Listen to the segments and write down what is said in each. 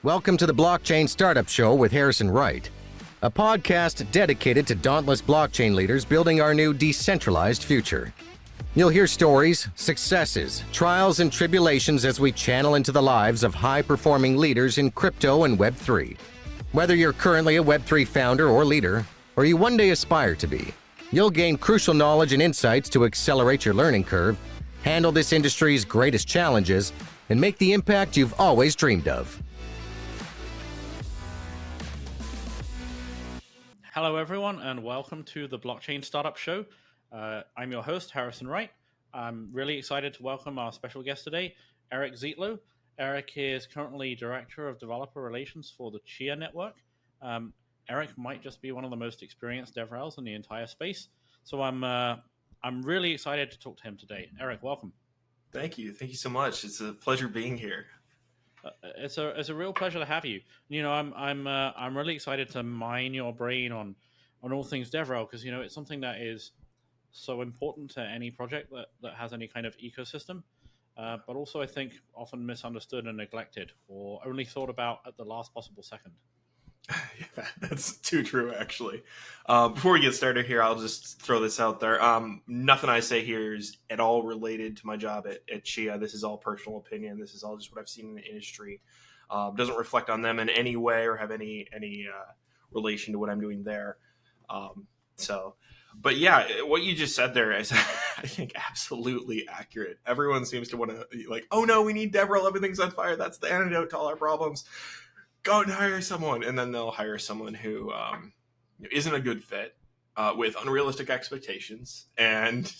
Welcome to the Blockchain Startup Show with Harrison Wright, a podcast dedicated to dauntless blockchain leaders building our new decentralized future. You'll hear stories, successes, trials, and tribulations as we channel into the lives of high-performing leaders in crypto and Web3. Whether you're currently a Web3 founder or leader, or you one day aspire to be, you'll gain crucial knowledge and insights to accelerate your learning curve, handle this industry's greatest challenges, and make the impact you've always dreamed of. Hello, everyone, and welcome to the Blockchain Startup Show. I'm your host, Harrison Wright. I'm really excited to welcome our special guest today, Eric Zietlow. Eric is currently Director of Developer Relations for the Chia Network. Eric might just be one of the most experienced DevRels in the entire space, so I'm really excited to talk to him today. Eric, welcome. Thank you so much. It's a pleasure being here. It's a real pleasure to have you. You know, I'm really excited to mine your brain on all things DevRel because it's something that is so important to any project that has any kind of ecosystem, but also I think often misunderstood and neglected or only thought about at the last possible second. Yeah, that's too true, actually. Before we get started here, I'll just throw this out there. Nothing I say here is at all related to my job at Chia. This is all personal opinion. This is all just what I've seen in the industry. Doesn't reflect on them in any way or have any relation to what I'm doing there. But yeah, what you just said there is, I think, absolutely accurate. Everyone seems to want to, like, oh no, we need DevRel, everything's on fire. That's the antidote to all our problems. Go out and hire someone, and then they'll hire someone who isn't a good fit with unrealistic expectations, and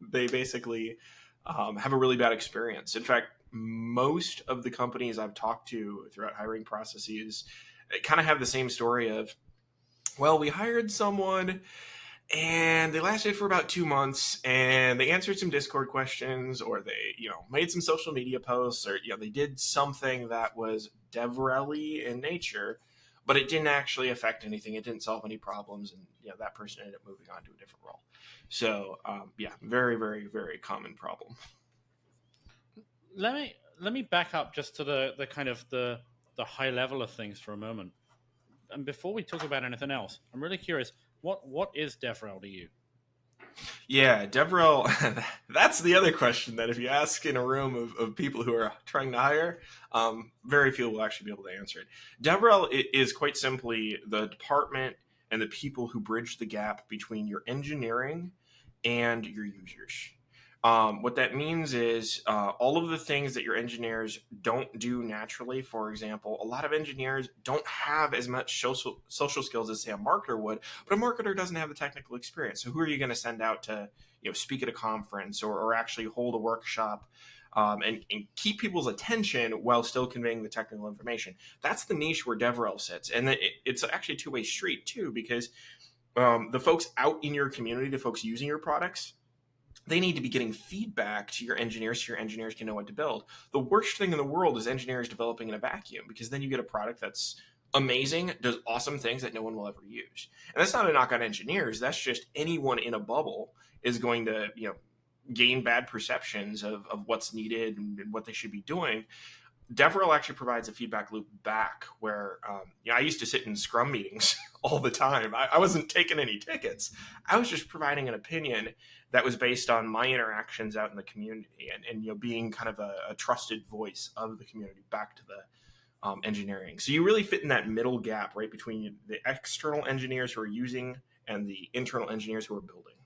they basically have a really bad experience. In fact, most of the companies I've talked to throughout hiring processes kind of have the same story of, well, we hired someone and they lasted for about 2 months and they answered some Discord questions, or they, made some social media posts, or, they did something that was DevRel-y in nature, but it didn't actually affect anything. It didn't solve any problems. And, that person ended up moving on to a different role. So, very, very, very common problem. Let me back up just to the kind of the high level of things for a moment. And before we talk about anything else, I'm really curious, what is DevRel to you? Yeah, DevRel, that's the other question that if you ask in a room of people who are trying to hire, very few will actually be able to answer it. DevRel is quite simply the department and the people who bridge the gap between your engineering and your users. What that means is all of the things that your engineers don't do naturally. For example, a lot of engineers don't have as much social skills as, say, a marketer would, but a marketer doesn't have the technical experience. So who are you going to send out to speak at a conference or actually hold a workshop and keep people's attention while still conveying the technical information? That's the niche where DevRel sits. And it's actually a two-way street, too, because the folks out in your community, the folks using your products, they need to be getting feedback to your engineers so your engineers can know what to build. The worst thing in the world is engineers developing in a vacuum, because then you get a product that's amazing, does awesome things that no one will ever use. And that's not a knock on engineers. That's just anyone in a bubble is going to gain bad perceptions of what's needed and what they should be doing. DevRel actually provides a feedback loop back where I used to sit in Scrum meetings all the time. I wasn't taking any tickets. I was just providing an opinion that was based on my interactions out in the community and being kind of a trusted voice of the community back to the engineering. So you really fit in that middle gap right between the external engineers who are using and the internal engineers who are building.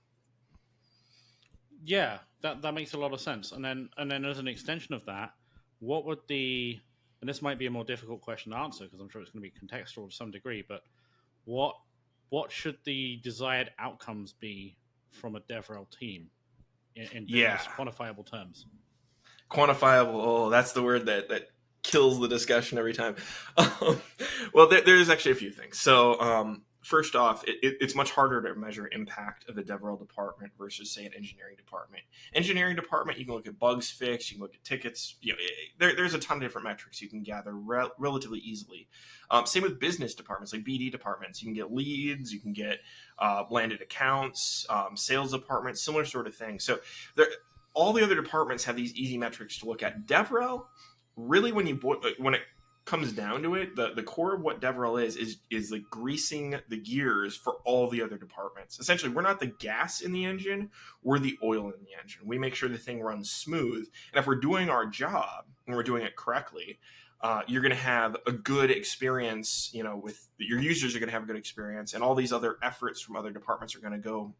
Yeah, that makes a lot of sense. And then as an extension of that, what would and this might be a more difficult question to answer because I'm sure it's going to be contextual to some degree, but what should the desired outcomes be from a DevRel team in quantifiable terms? Quantifiable, that's the word that kills the discussion every time. Well, there's actually a few things. So first off, it's much harder to measure impact of the DevRel department versus, say, an engineering department. Engineering department, you can look at bugs fixed, you can look at tickets. There's a ton of different metrics you can gather relatively easily. Same with business departments, like BD departments. You can get leads, you can get landed accounts, sales departments, similar sort of thing. So all the other departments have these easy metrics to look at. DevRel, really, when it comes down to it, the core of what DevRel is like greasing the gears for all the other departments. Essentially, we're not the gas in the engine, we're the oil in the engine. We make sure the thing runs smooth. And if we're doing our job and we're doing it correctly, you're going to have a good experience, with your users are going to have a good experience, and all these other efforts from other departments are going to go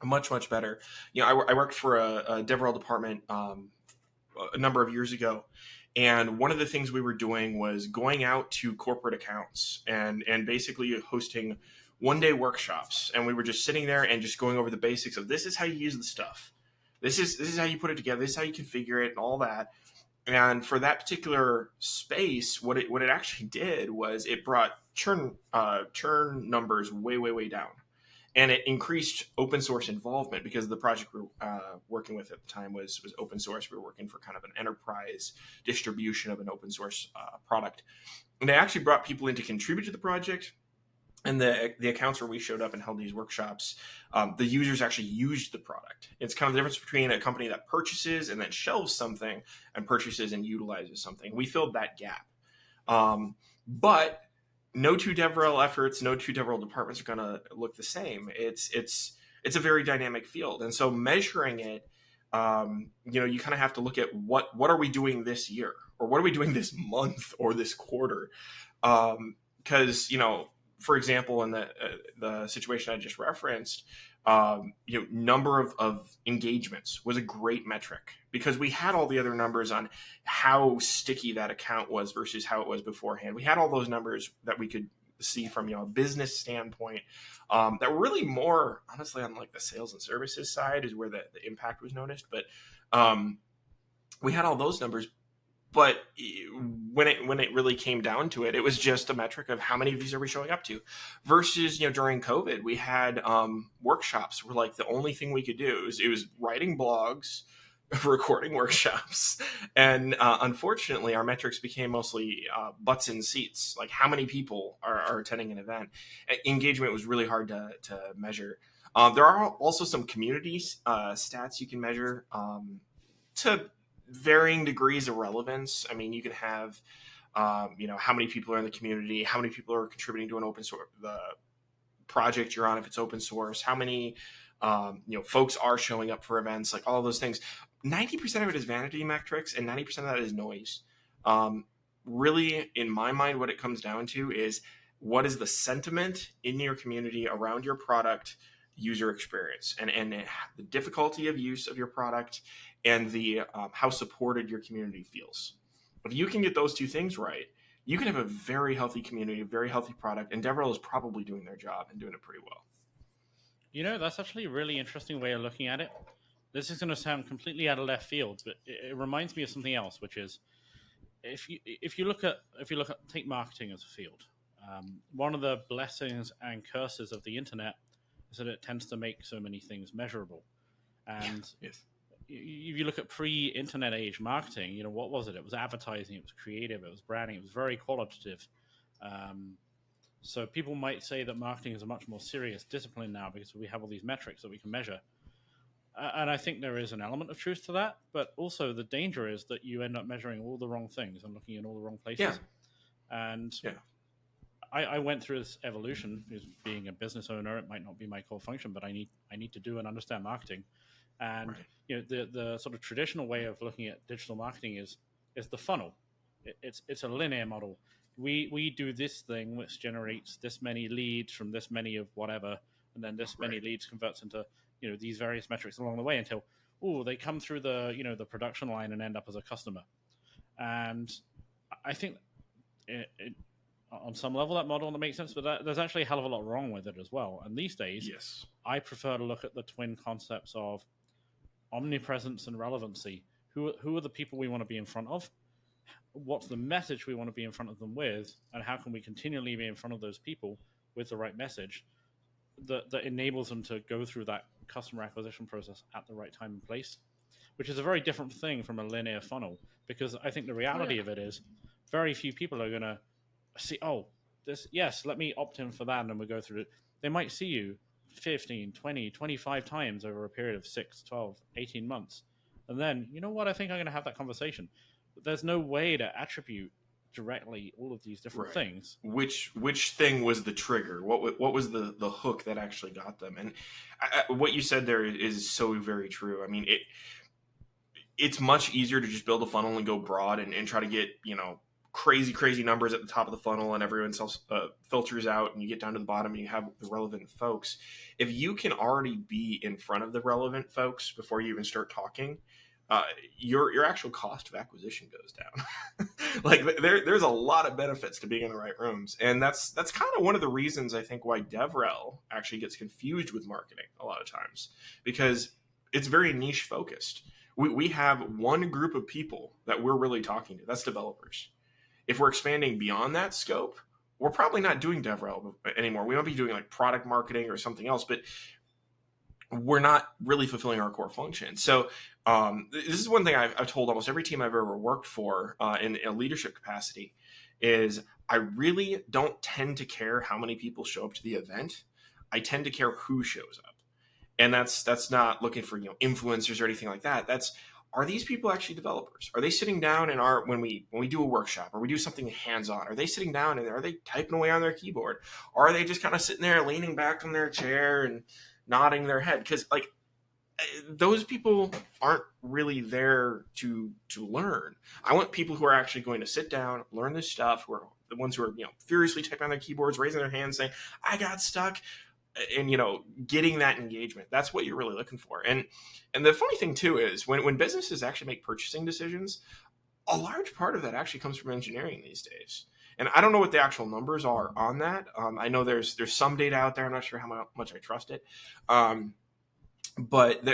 much, much better. I worked for a DevRel department a number of years ago. And one of the things we were doing was going out to corporate accounts and basically hosting one-day workshops. And we were just sitting there and just going over the basics of, this is how you use the stuff. This is how you put it together. This is how you configure it and all that. And for that particular space, what it actually did was it brought churn numbers way, way, way down. And it increased open source involvement, because the project we were working with at the time was open source. We were working for kind of an enterprise distribution of an open source product. And they actually brought people in to contribute to the project. And the accounts where we showed up and held these workshops, the users actually used the product. It's kind of the difference between a company that purchases and then shelves something and purchases and utilizes something. We filled that gap. But no two DevRel efforts, no two DevRel departments are going to look the same. It's a very dynamic field, and so measuring it, you kind of have to look at what are we doing this year, or what are we doing this month or this quarter, because for example, in the situation I just referenced, number of engagements was a great metric, because we had all the other numbers on how sticky that account was versus how it was beforehand. We had all those numbers that we could see from a business standpoint, that were really more honestly on like the sales and services side is where the impact was noticed. But we had all those numbers. But when it really came down to it, it was just a metric of how many of these are we showing up to, versus during COVID we had workshops were like the only thing we could do. It was writing blogs, recording workshops, and unfortunately our metrics became mostly butts in seats, like how many people are attending an event. Engagement was really hard to measure. There are also some community stats you can measure to varying degrees of relevance. I mean, you can have, how many people are in the community, how many people are contributing to an open source, the project you're on, if it's open source, how many, folks are showing up for events, like all those things. 90% of it is vanity metrics, and 90% of that is noise. Really, in my mind, what it comes down to is, what is the sentiment in your community around your product, user experience, and the difficulty of use of your product, and the how supported your community feels. If you can get those two things right, you can have a very healthy community, a very healthy product, and DevRel is probably doing their job and doing it pretty well. That's actually a really interesting way of looking at it. This is going to sound completely out of left field, but it reminds me of something else, which is if you look at take marketing as a field, one of the blessings and curses of the internet is that it tends to make so many things measurable. And yes. If you look at pre-internet age marketing, what was it? It was advertising, it was creative, it was branding, it was very qualitative. So people might say that marketing is a much more serious discipline now because we have all these metrics that we can measure. And I think there is an element of truth to that, but also the danger is that you end up measuring all the wrong things and looking in all the wrong places. Yeah. And I went through this evolution. Being a business owner, it might not be my core function, but I need to do and understand marketing. And right. The sort of traditional way of looking at digital marketing is the funnel. It's a linear model. We do this thing which generates this many leads from this many of whatever, and then this many leads converts into these various metrics along the way until they come through the production line and end up as a customer. And I think on some level that model makes sense, but there's actually a hell of a lot wrong with it as well. And these days, yes, I prefer to look at the twin concepts of omnipresence and relevancy. Who are the people we want to be in front of? What's the message we want to be in front of them with? And how can we continually be in front of those people with the right message that enables them to go through that customer acquisition process at the right time and place, which is a very different thing from a linear funnel, because I think the reality of it is very few people are going to see, let me opt in for that, and then we go through it. They might see you 15, 20, 25 times over a period of 6, 12, 18 months. And then, I think I'm going to have that conversation. But there's no way to attribute directly all of these different Right. things. Which thing was the trigger? What was the hook that actually got them? And what you said there is so very true. I mean, it's much easier to just build a funnel and go broad and try to get, crazy numbers at the top of the funnel, and everyone else filters out, and you get down to the bottom and you have the relevant folks. If you can already be in front of the relevant folks before you even start talking, your actual cost of acquisition goes down. Like there's a lot of benefits to being in the right rooms, and that's kind of one of the reasons I think why DevRel actually gets confused with marketing a lot of times, because it's very niche focused. We have one group of people that we're really talking to. That's developers. If we're expanding beyond that scope, we're probably not doing DevRel anymore. We might be doing like product marketing or something else, but we're not really fulfilling our core function. So this is one thing I've told almost every team I've ever worked for in a leadership capacity is I really don't tend to care how many people show up to the event. I tend to care who shows up. And that's not looking for influencers or anything like that. Are these people actually developers? Are they sitting down and when we do a workshop or we do something hands-on, are they sitting down and are they typing away on their keyboard? Or are they just kind of sitting there leaning back on their chair and nodding their head? Because those people aren't really there to learn. I want people who are actually going to sit down, learn this stuff, who are the ones who are furiously typing on their keyboards, raising their hands, saying, I got stuck. And getting that engagement, that's what you're really looking for. And the funny thing too is when businesses actually make purchasing decisions, a large part of that actually comes from engineering these days. And I don't know what the actual numbers are on that. I know there's some data out there. I'm not sure how much I trust it. But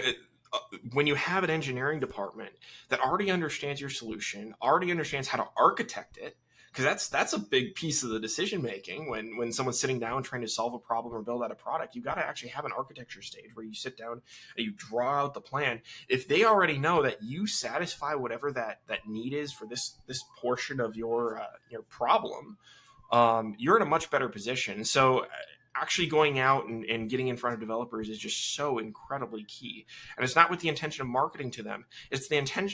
when you have an engineering department that already understands your solution, already understands how to architect it, because that's a big piece of the decision making when someone's sitting down trying to solve a problem or build out a product. You've got to actually have an architecture stage where you sit down and you draw out the plan. If they already know that you satisfy whatever that need is for this portion of your problem, you're in a much better position. So actually going out and getting in front of developers is just so incredibly key. And it's not with the intention of marketing to them. It's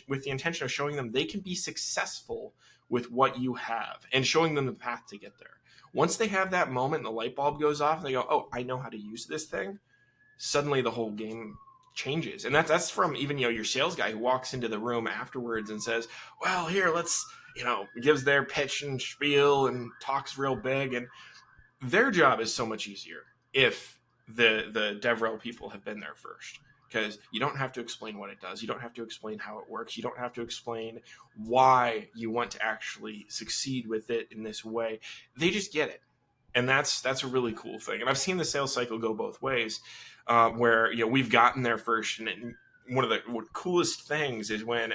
with the intention of showing them they can be successful with what you have and showing them the path to get there. Once they have that moment and the light bulb goes off and they go, oh, I know how to use this thing, suddenly the whole game changes. And that's from even, your sales guy who walks into the room afterwards and says, well, here, let's, gives their pitch and spiel and talks real big. And their job is so much easier if the DevRel people have been there first. Because you don't have to explain what it does. You don't have to explain how it works. You don't have to explain why you want to actually succeed with it in this way. They just get it. And that's a really cool thing. And I've seen the sales cycle go both ways, where we've gotten there first. And one of the coolest things is when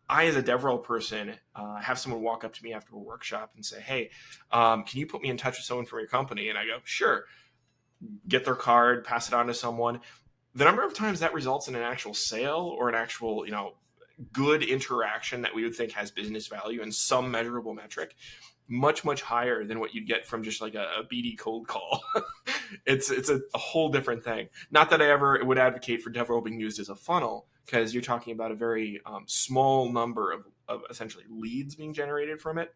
I, as a DevRel person, have someone walk up to me after a workshop and say, hey, can you put me in touch with someone from your company? And I go, sure. Get their card, pass it on to someone. The number of times that results in an actual sale or an actual, good interaction that we would think has business value and some measurable metric, much, much higher than what you'd get from just like a BD cold call. It's a whole different thing. Not that I ever would advocate for DevRel being used as a funnel, because you're talking about a very small number of essentially leads being generated from it.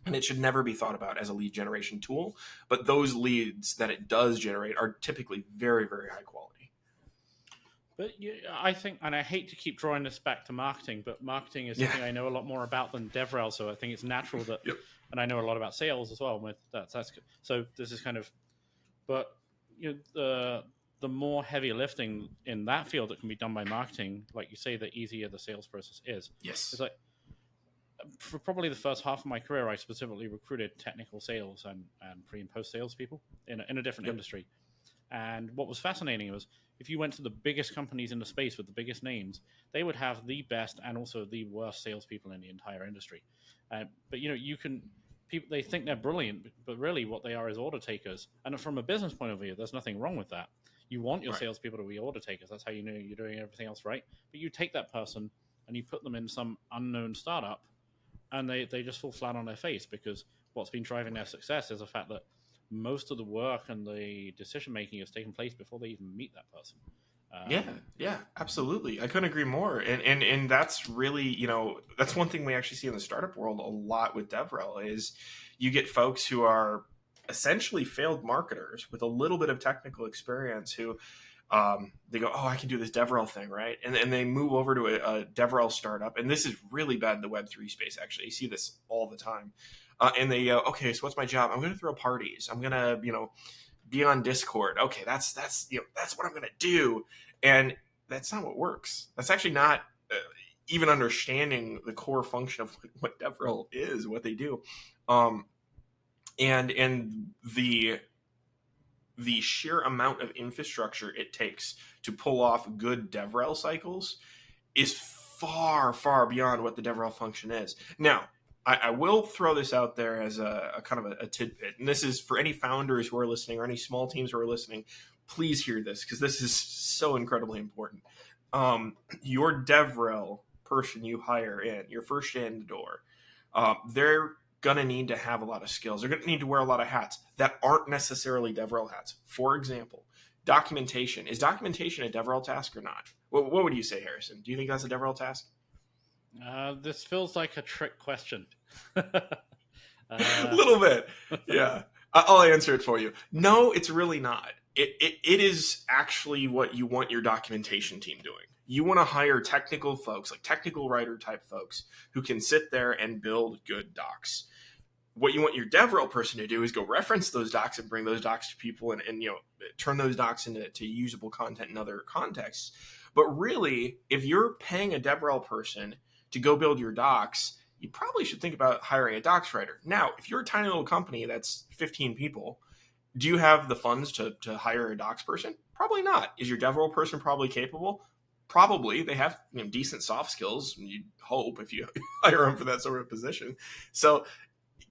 And it should never be thought about as a lead generation tool. But those leads that it does generate are typically very, very high quality. But I think, and I hate to keep drawing this back to marketing, but marketing is something I know a lot more about than DevRel, so I think it's natural that, and I know a lot about sales as well. With that's so this is kind of, but the more heavy lifting in that field that can be done by marketing, like you say, the easier the sales process is. Yes, it's like for probably the first half of my career, I specifically recruited technical sales and pre and post sales people in a different industry. And what was fascinating was if you went to the biggest companies in the space with the biggest names, they would have the best and also the worst salespeople in the entire industry. But people, they think they're brilliant, but really what they are is order takers. And from a business point of view, there's nothing wrong with that. You want your salespeople to be order takers. That's how you know you're doing everything else right. But you take that person and you put them in some unknown startup, and they just fall flat on their face, because what's been driving their success is the fact that most of the work and the decision making has taken place before they even meet that person. Yeah, absolutely. I couldn't agree more. And that's really, that's one thing we actually see in the startup world a lot with DevRel is you get folks who are essentially failed marketers with a little bit of technical experience who they go, oh, I can do this DevRel thing, right? And they move over to a DevRel startup. And this is really bad in the Web3 space, actually. You see this all the time. And they go, okay, so what's my job? I'm going to throw parties. I'm going to, be on Discord. Okay, that's what I'm going to do. And that's not what works. That's actually not even understanding the core function of what DevRel is, what they do. And the sheer amount of infrastructure it takes to pull off good DevRel cycles is far, far beyond what the DevRel function is. Now, I will throw this out there as a kind of a tidbit, and this is for any founders who are listening or any small teams who are listening. Please hear this because this is so incredibly important. Your DevRel person you hire in, your first in the door, they're going to need to have a lot of skills. They're going to need to wear a lot of hats that aren't necessarily DevRel hats. For example, documentation. Is documentation a DevRel task or not? What would you say, Harrison? Do you think that's a DevRel task? This feels like a trick question. A little bit. Yeah. I'll answer it for you. No, it's really not. It is actually what you want your documentation team doing. You want to hire technical folks, like technical writer type folks who can sit there and build good docs. What you want your DevRel person to do is go reference those docs and bring those docs to people and turn those docs into usable content in other contexts. But really, if you're paying a DevRel person to go build your docs, you probably should think about hiring a docs writer. Now, if you're a tiny little company that's 15 people, do you have the funds to hire a docs person? Probably not. Is your DevRel person probably capable? Probably. They have decent soft skills, you'd hope, if you hire them for that sort of position. So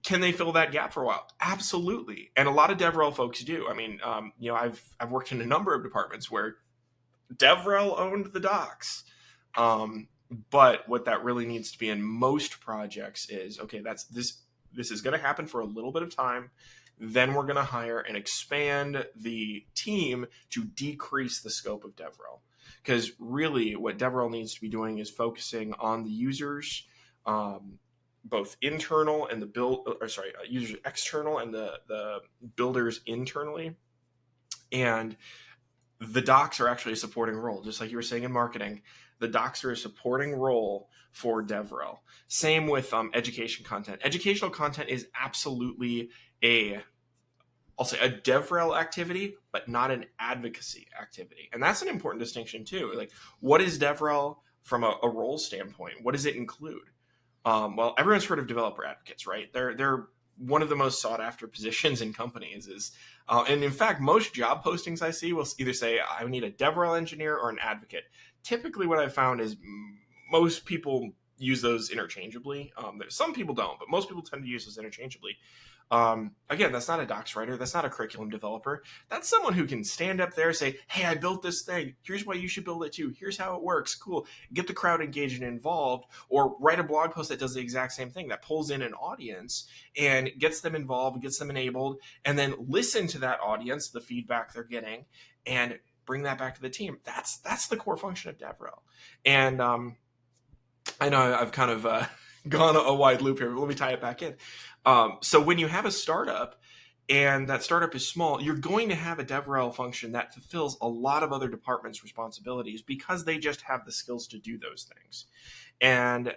can they fill that gap for a while? Absolutely. And a lot of DevRel folks do. I mean, I've worked in a number of departments where DevRel owned the docs. But what that really needs to be in most projects is, okay, this is going to happen for a little bit of time. Then we're going to hire and expand the team to decrease the scope of DevRel. Because really what DevRel needs to be doing is focusing on the users, both internal and users external and the builders internally. And the docs are actually a supporting role, just like you were saying in marketing. The docs are a supporting role for DevRel. Same with education content. Educational content is absolutely I'll say a DevRel activity, but not an advocacy activity. And that's an important distinction too. Like, what is DevRel from a role standpoint? What does it include? Well, everyone's heard of developer advocates, right? They're one of the most sought after positions in companies and in fact, most job postings I see will either say, I need a DevRel engineer or an advocate. Typically what I've found is most people use those interchangeably. Some people don't, but most people tend to use those interchangeably. Again, that's not a docs writer. That's not a curriculum developer. That's someone who can stand up there and say, hey, I built this thing. Here's why you should build it too. Here's how it works. Cool. Get the crowd engaged and involved, or write a blog post that does the exact same thing, that pulls in an audience and gets them involved, gets them enabled, and then listen to that audience, the feedback they're getting, and bring that back to the team. That's the core function of DevRel. And I know I've kind of gone a wide loop here, but let me tie it back in. So when you have a startup and that startup is small, you're going to have a DevRel function that fulfills a lot of other departments' responsibilities because they just have the skills to do those things. And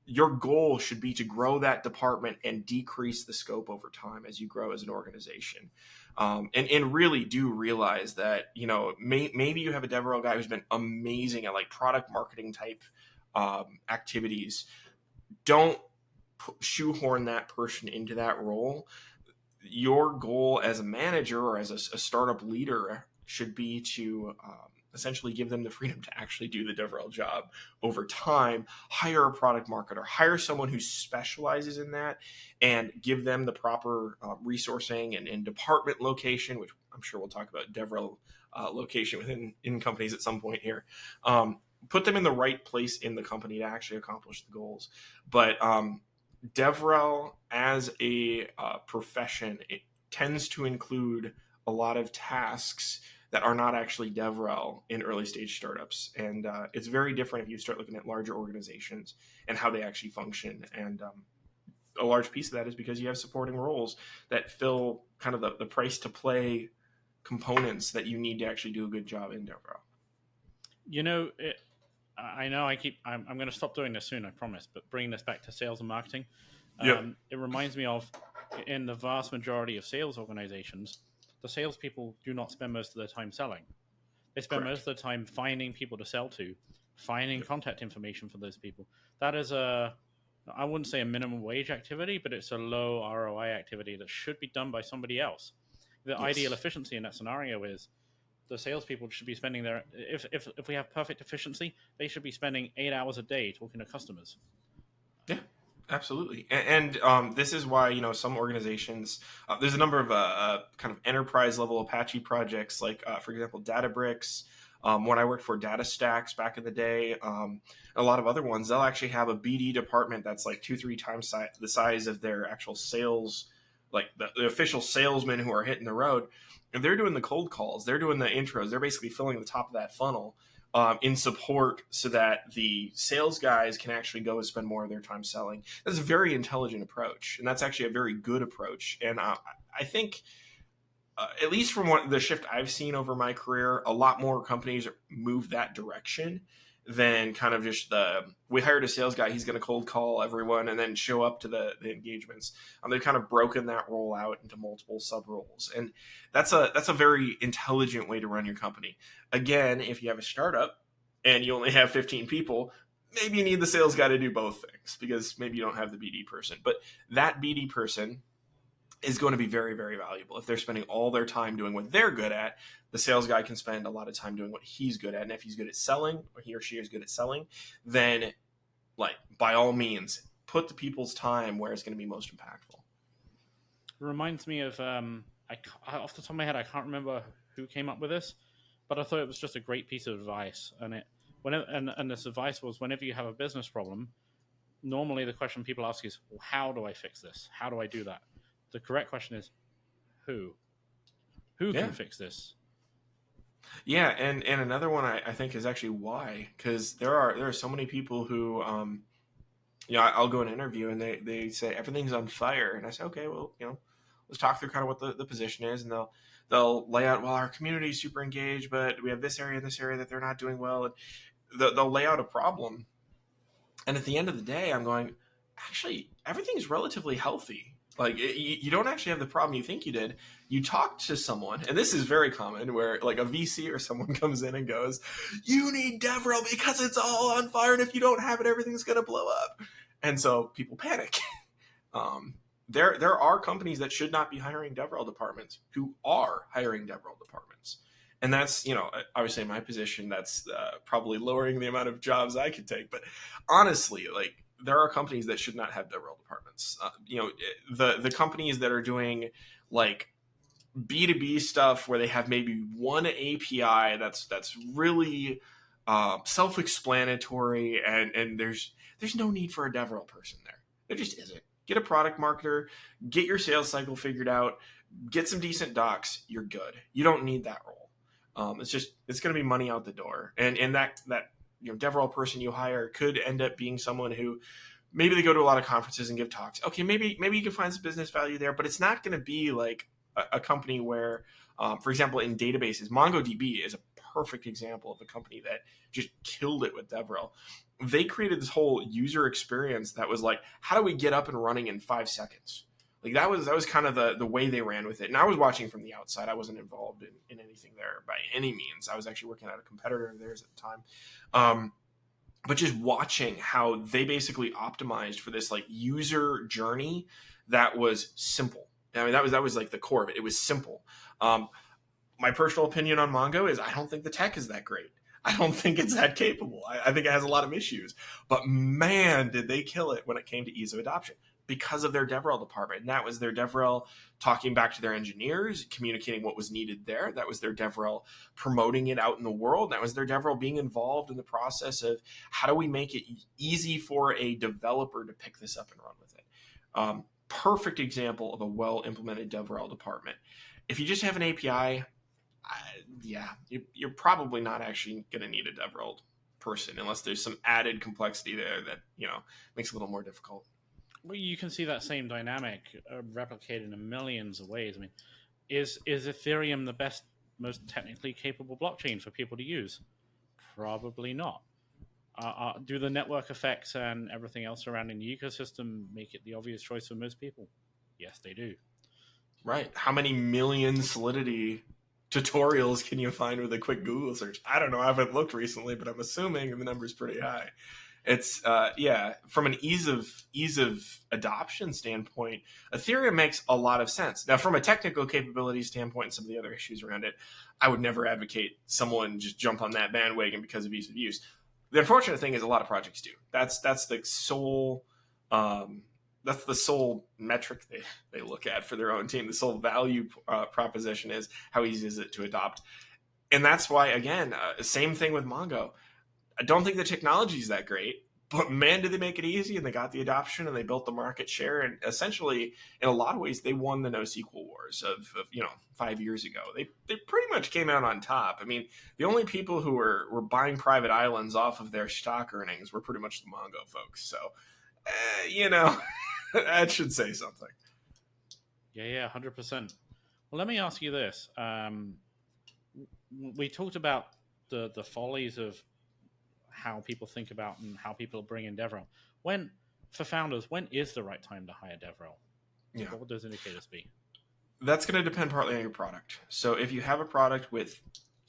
your goal should be to grow that department and decrease the scope over time as you grow as an organization. And really do realize that, maybe you have a DevRel guy who's been amazing at like product marketing type activities. Don't shoehorn that person into that role. Your goal as a manager or as a startup leader should be to essentially give them the freedom to actually do the DevRel job over time. Hire a product marketer, hire someone who specializes in that, and give them the proper resourcing and department location, which I'm sure we'll talk about DevRel location within companies at some point here. Put them in the right place in the company to actually accomplish the goals. But DevRel as a profession, it tends to include a lot of tasks that are not actually DevRel in early stage startups. And it's very different if you start looking at larger organizations and how they actually function. And a large piece of that is because you have supporting roles that fill kind of the price to play components that you need to actually do a good job in DevRel. I know I'm going to stop doing this soon, I promise, but bringing this back to sales and marketing, Yep. it reminds me of, in the vast majority of sales organizations, the salespeople do not spend most of their time selling. They spend Correct. most of the time finding people to sell to, finding contact information for those people. That is I wouldn't say a minimum wage activity, but it's a low ROI activity that should be done by somebody else. The ideal efficiency in that scenario is the salespeople should be spending if we have perfect efficiency, they should be spending 8 hours a day talking to customers. Yeah, absolutely. And this is why, some organizations, there's a number of kind of enterprise level Apache projects, like, for example, Databricks. When I worked for DataStax back in the day, a lot of other ones, they'll actually have a BD department that's like 2-3 times the size of their actual sales, like the official salesmen who are hitting the road. And they're doing the cold calls, they're doing the intros, they're basically filling the top of that funnel in support so that the sales guys can actually go and spend more of their time selling. That's a very intelligent approach, and that's actually a very good approach. And I think, at least from the shift I've seen over my career, a lot more companies move that direction than kind of just we hired a sales guy, he's going to cold call everyone and then show up to the engagements. They've kind of broken that role out into multiple sub roles, and that's a very intelligent way to run your company. Again, if you have a startup and you only have 15 people, maybe you need the sales guy to do both things because maybe you don't have the BD person, but that BD person is going to be very, very valuable. If they're spending all their time doing what they're good at, the sales guy can spend a lot of time doing what he's good at. And if he's good at selling, or he or she is good at selling, then, like, by all means, put the people's time where it's going to be most impactful. It reminds me of, off the top of my head, I can't remember who came up with this, but I thought it was just a great piece of advice. And this advice was, whenever you have a business problem, normally the question people ask is, well, how do I fix this? How do I do that? The correct question is, who can fix this? Yeah, and another one I think is actually why, because there are so many people who, I'll go and interview and they say everything's on fire, and I say, okay, well, let's talk through kind of what the position is, and they'll lay out, well, our community is super engaged, but we have this area and this area that they're not doing well, and they'll lay out a problem, and at the end of the day, I'm going, actually, everything's relatively healthy. Like, you don't actually have the problem you think you did. You talk to someone, and this is very common, where like a VC or someone comes in and goes, you need DevRel because it's all on fire, and if you don't have it, everything's going to blow up. And so people panic. There are companies that should not be hiring DevRel departments who are hiring DevRel departments. And that's, obviously in my position, that's probably lowering the amount of jobs I could take. But honestly, like, there are companies that should not have DevRel departments. The companies that are doing like B2B stuff where they have maybe one API that's really self-explanatory, and there's no need for a DevRel person there. There just isn't. Get a product marketer, get your sales cycle figured out, get some decent docs. You're good. You don't need that role. It's going to be money out the door, and that DevRel person you hire could end up being someone who maybe they go to a lot of conferences and give talks. Okay, maybe you can find some business value there, but it's not going to be like a company where, for example, in databases, MongoDB is a perfect example of a company that just killed it with DevRel. They created this whole user experience that was like, how do we get up and running in 5 seconds? Like that was kind of the way they ran with it. And I was watching from the outside. I wasn't involved in anything there by any means. I was actually working at a competitor of theirs at the time. But just watching how they basically optimized for this like user journey that was simple. I mean, that was like the core of it. It was simple. My personal opinion on Mongo is I don't think the tech is that great. I don't think it's that capable. I think it has a lot of issues. But man, did they kill it when it came to ease of adoption, because of their DevRel department. And that was their DevRel talking back to their engineers, communicating what was needed there. That was their DevRel promoting it out in the world. That was their DevRel being involved in the process of how do we make it easy for a developer to pick this up and run with it. Perfect example of a well-implemented DevRel department. If you just have an API, you're probably not actually going to need a DevRel person unless there's some added complexity there that makes it a little more difficult. Well, you can see that same dynamic replicated in millions of ways. I mean, is Ethereum the best, most technically capable blockchain for people to use? Probably not. Do the network effects and everything else surrounding the ecosystem make it the obvious choice for most people? Yes, they do. Right. How many million Solidity tutorials can you find with a quick Google search? I don't know. I haven't looked recently, but I'm assuming the number's pretty high. It's from an ease of adoption standpoint, Ethereum makes a lot of sense. Now, from a technical capability standpoint and some of the other issues around it, I would never advocate someone just jump on that bandwagon because of ease of use. The unfortunate thing is a lot of projects do. That's the sole metric they look at for their own team. The sole value proposition is how easy is it to adopt. And that's why, again, same thing with Mongo. I don't think the technology is that great, but man, did they make it easy, and they got the adoption, and they built the market share. And essentially, in a lot of ways, they won the NoSQL wars of 5 years ago. They pretty much came out on top. I mean, the only people who were buying private islands off of their stock earnings were pretty much the Mongo folks. So, that should say something. Yeah, 100%. Well, let me ask you this. We talked about the follies of how people think about and how people bring in DevRel. For founders, when is the right time to hire DevRel? Yeah. What would those indicators be? That's going to depend partly on your product. So if you have a product with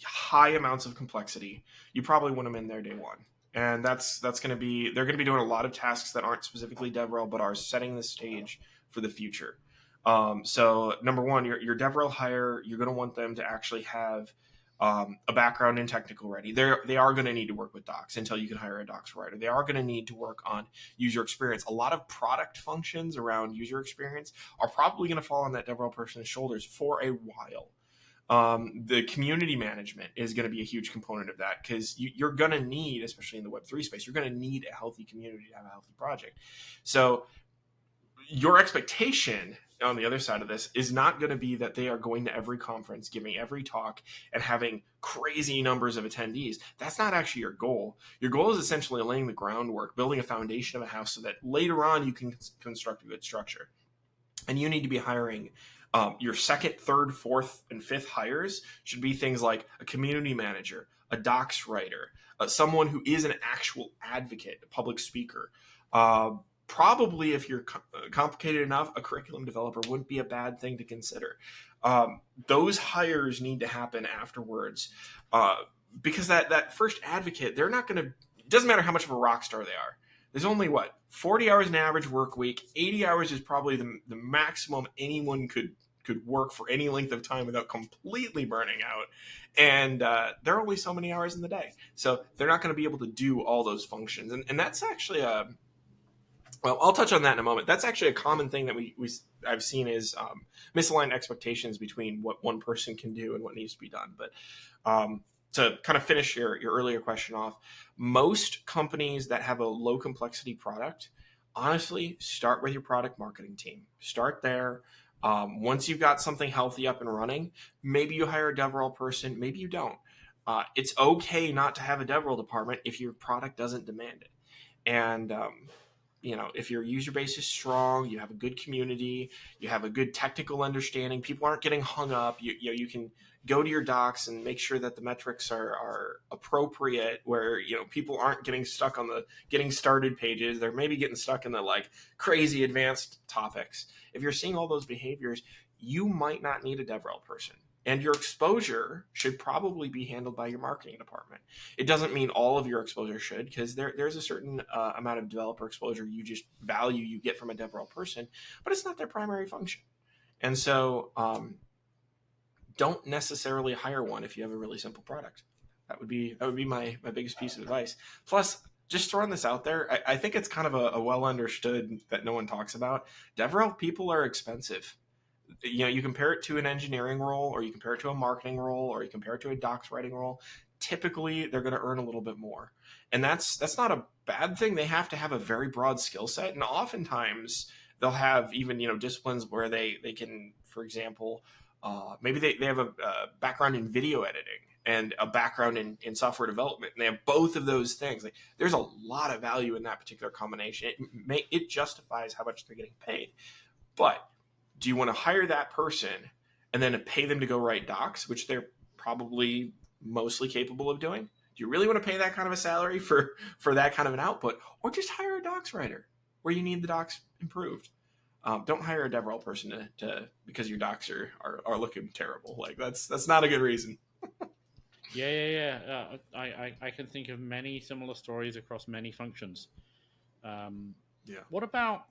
high amounts of complexity, you probably want them in there day one. And that's going to be, they're going to be doing a lot of tasks that aren't specifically DevRel, but are setting the stage for the future. So number one, your DevRel hire, you're going to want them to actually have a background in technical ready. They are going to need to work with docs until you can hire a docs writer. They are going to need to work on user experience. A lot of product functions around user experience are probably going to fall on that DevRel person's shoulders for a while. The community management is going to be a huge component of that because you're going to need, especially in the Web3 space, you're going to need a healthy community to have a healthy project. So your expectation on the other side of this is not going to be that they are going to every conference, giving every talk, and having crazy numbers of attendees. That's not actually your goal. Your goal is essentially laying the groundwork, building a foundation of a house so that later on you can construct a good structure. And you need to be hiring your second, third, fourth, and fifth hires should be things like a community manager, a docs writer, someone who is an actual advocate, a public speaker. Probably, if you're complicated enough, a curriculum developer wouldn't be a bad thing to consider. Those hires need to happen afterwards because that first advocate, they're not going to, it doesn't matter how much of a rock star they are. There's only 40 hours an average work week. 80 hours is probably the maximum anyone could work for any length of time without completely burning out. And there are only so many hours in the day. So they're not going to be able to do all those functions. And that's actually well, I'll touch on that in a moment. That's actually a common thing that I've seen is misaligned expectations between what one person can do and what needs to be done. But to kind of finish your earlier question off, most companies that have a low complexity product, honestly, start with your product marketing team. Start there. Once you've got something healthy up and running, maybe you hire a DevRel person, maybe you don't. It's okay not to have a DevRel department if your product doesn't demand it. And if your user base is strong, you have a good community, you have a good technical understanding, people aren't getting hung up, you can go to your docs and make sure that the metrics are appropriate, where people aren't getting stuck on the getting started pages. They're maybe getting stuck in the crazy advanced topics. If you're seeing all those behaviors, you might not need a DevRel person. And your exposure should probably be handled by your marketing department. It doesn't mean all of your exposure should, because there's a certain amount of developer exposure you get from a DevRel person, but it's not their primary function. And so don't necessarily hire one if you have a really simple product. That would be my biggest piece of advice. Plus, just throwing this out there, I think it's kind of a well understood that no one talks about. DevRel people are expensive. You compare it to an engineering role, or you compare it to a marketing role, or you compare it to a docs writing role. Typically, they're going to earn a little bit more. And that's not a bad thing. They have to have a very broad skill set. And oftentimes, they'll have even, disciplines where they can, for example, Maybe they have a background in video editing and a background in software development, and they have both of those things. Like, there's a lot of value in that particular combination. It justifies how much they're getting paid. But do you want to hire that person and then pay them to go write docs, which they're probably mostly capable of doing? Do you really want to pay that kind of a salary for that kind of an output, or just hire a docs writer where you need the docs improved? Don't hire a DevRel person to because your docs are looking terrible. Like, that's not a good reason. Yeah. I can think of many similar stories across many functions. Yeah. What about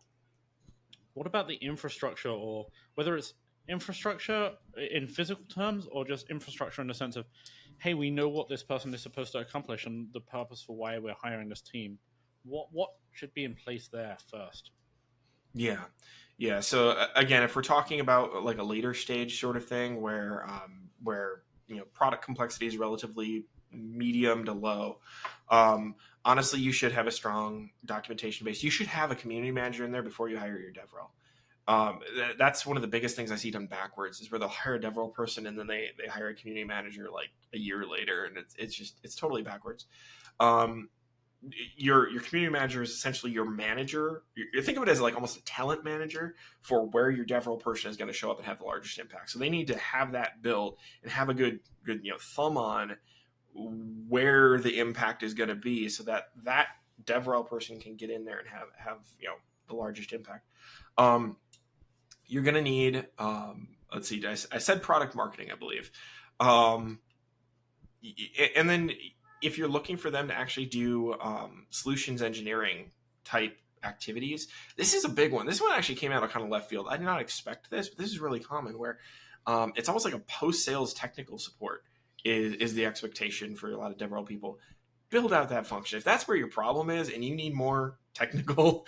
the infrastructure, or whether it's infrastructure in physical terms or just infrastructure in the sense of, hey, we know what this person is supposed to accomplish and the purpose for why we're hiring this team. What should be in place there first? Yeah. So again, if we're talking about like a later stage sort of thing where product complexity is relatively medium to low, honestly, you should have a strong documentation base. You should have a community manager in there before you hire your DevRel. That's one of the biggest things I see done backwards, is where they'll hire a DevRel person and then they hire a community manager like a year later, and it's totally backwards. Your community manager is essentially your manager. You think of it as like almost a talent manager for where your DevRel person is going to show up and have the largest impact. So they need to have that built and have a good thumb on where the impact is going to be, so that DevRel person can get in there and have the largest impact. You're going to need, let's see, I said product marketing, I believe. And then if you're looking for them to actually do solutions engineering type activities, this is a big one. This one actually came out of kind of left field. I did not expect this, but this is really common, where it's almost like a post-sales technical support is the expectation for a lot of DevRel people. Build out that function. If that's where your problem is and you need more technical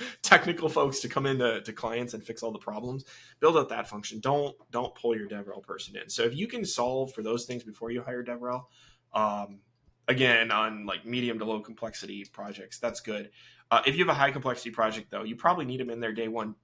folks to come into clients and fix all the problems, build out that function. Don't pull your DevRel person in. So if you can solve for those things before you hire DevRel, again, on like medium to low complexity projects, that's good. If you have a high complexity project, though, you probably need them in there day one.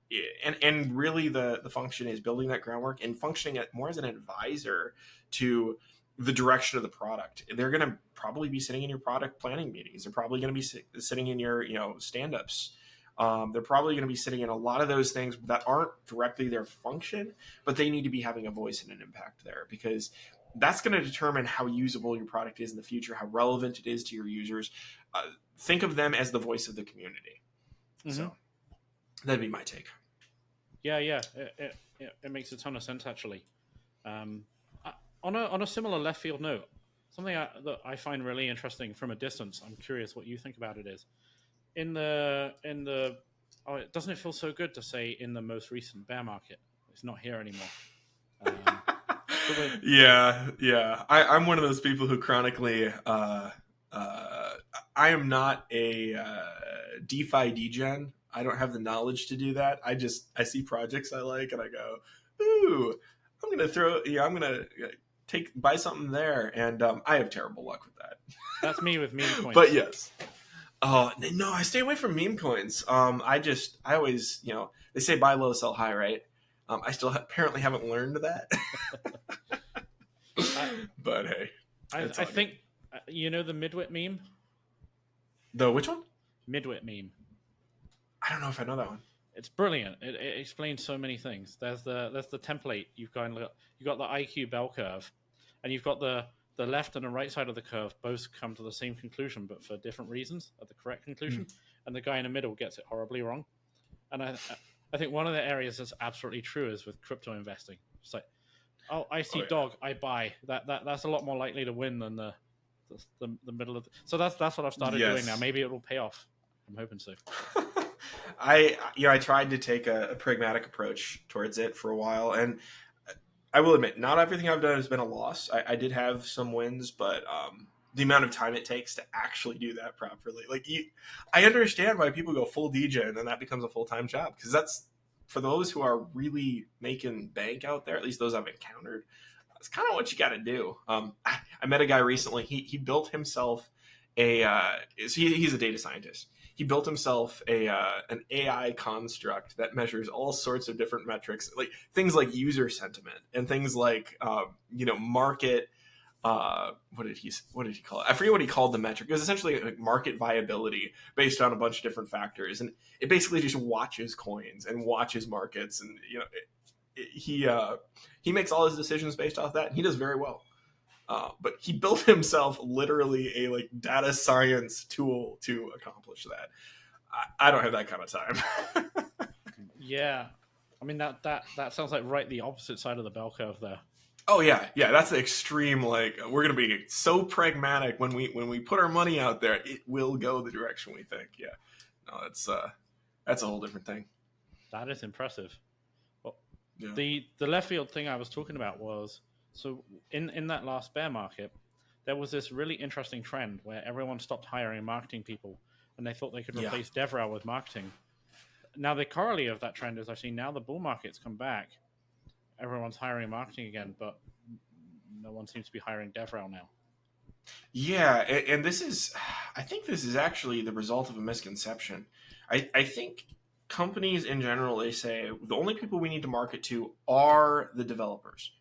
And really the function is building that groundwork and functioning more as an advisor to the direction of the product. They're going to probably be sitting in your product planning meetings. They're probably going to be sitting in your stand-ups. They're probably going to be sitting in a lot of those things that aren't directly their function, but they need to be having a voice and an impact there, because that's going to determine how usable your product is in the future, how relevant it is to your users. Think of them as the voice of the community. Mm-hmm. So that'd be my take. Yeah. It makes a ton of sense, actually. On a similar left field note, something that I find really interesting from a distance, I'm curious what you think about it, is doesn't it feel so good to say in the most recent bear market? It's not here anymore. Yeah. I'm one of those people who chronically, I am not a DeFi degen. I don't have the knowledge to do that. I see projects I like and I go, ooh, I'm going to buy something there. And I have terrible luck with that. That's me with meme coins. But yes. No, I stay away from meme coins. I always, they say buy low, sell high, right? I still apparently haven't learned that. But hey, I think, the midwit meme? The which one? Midwit meme. I don't know if I know that one. It's brilliant. It explains so many things. There's the template. You've got the IQ bell curve, and you've got the left and the right side of the curve both come to the same conclusion, but for different reasons at the correct conclusion. And the guy in the middle gets it horribly wrong. And I think one of the areas that's absolutely true is with crypto investing. It's like, I see dog, I buy. That's a lot more likely to win than the middle of. So that's what I've started doing now. Maybe it will pay off. I'm hoping so. I tried to take a pragmatic approach towards it for a while, and I will admit, not everything I've done has been a loss. I did have some wins, but the amount of time it takes to actually do that properly, I understand why people go full DJ and then that becomes a full-time job, because that's, for those who are really making bank out there, at least those I've encountered, it's kind of what you got to do. I met a guy recently. He built himself he's a data scientist. he built himself an AI construct that measures all sorts of different metrics, like things like user sentiment and things like market. What did he call it? I forget what he called the metric. It was essentially like market viability based on a bunch of different factors, and it basically just watches coins and watches markets, and he makes all his decisions based off that, and he does very well. But he built himself literally a like data science tool to accomplish that. I don't have that kind of time. Yeah, I mean that sounds like right the opposite side of the bell curve there. Oh yeah, that's the extreme. Like we're gonna be so pragmatic when we put our money out there, it will go the direction we think. Yeah, no, that's a whole different thing. That is impressive. Well, Yeah. the left field thing I was talking about was, so in that last bear market, there was this really interesting trend where everyone stopped hiring marketing people, and they thought they could replace DevRel with marketing. Now the corollary of that trend is actually now the bull market's come back. Everyone's hiring marketing again, but no one seems to be hiring DevRel now. Yeah, and I think this is actually the result of a misconception. I think companies in general, they say the only people we need to market to are the developers.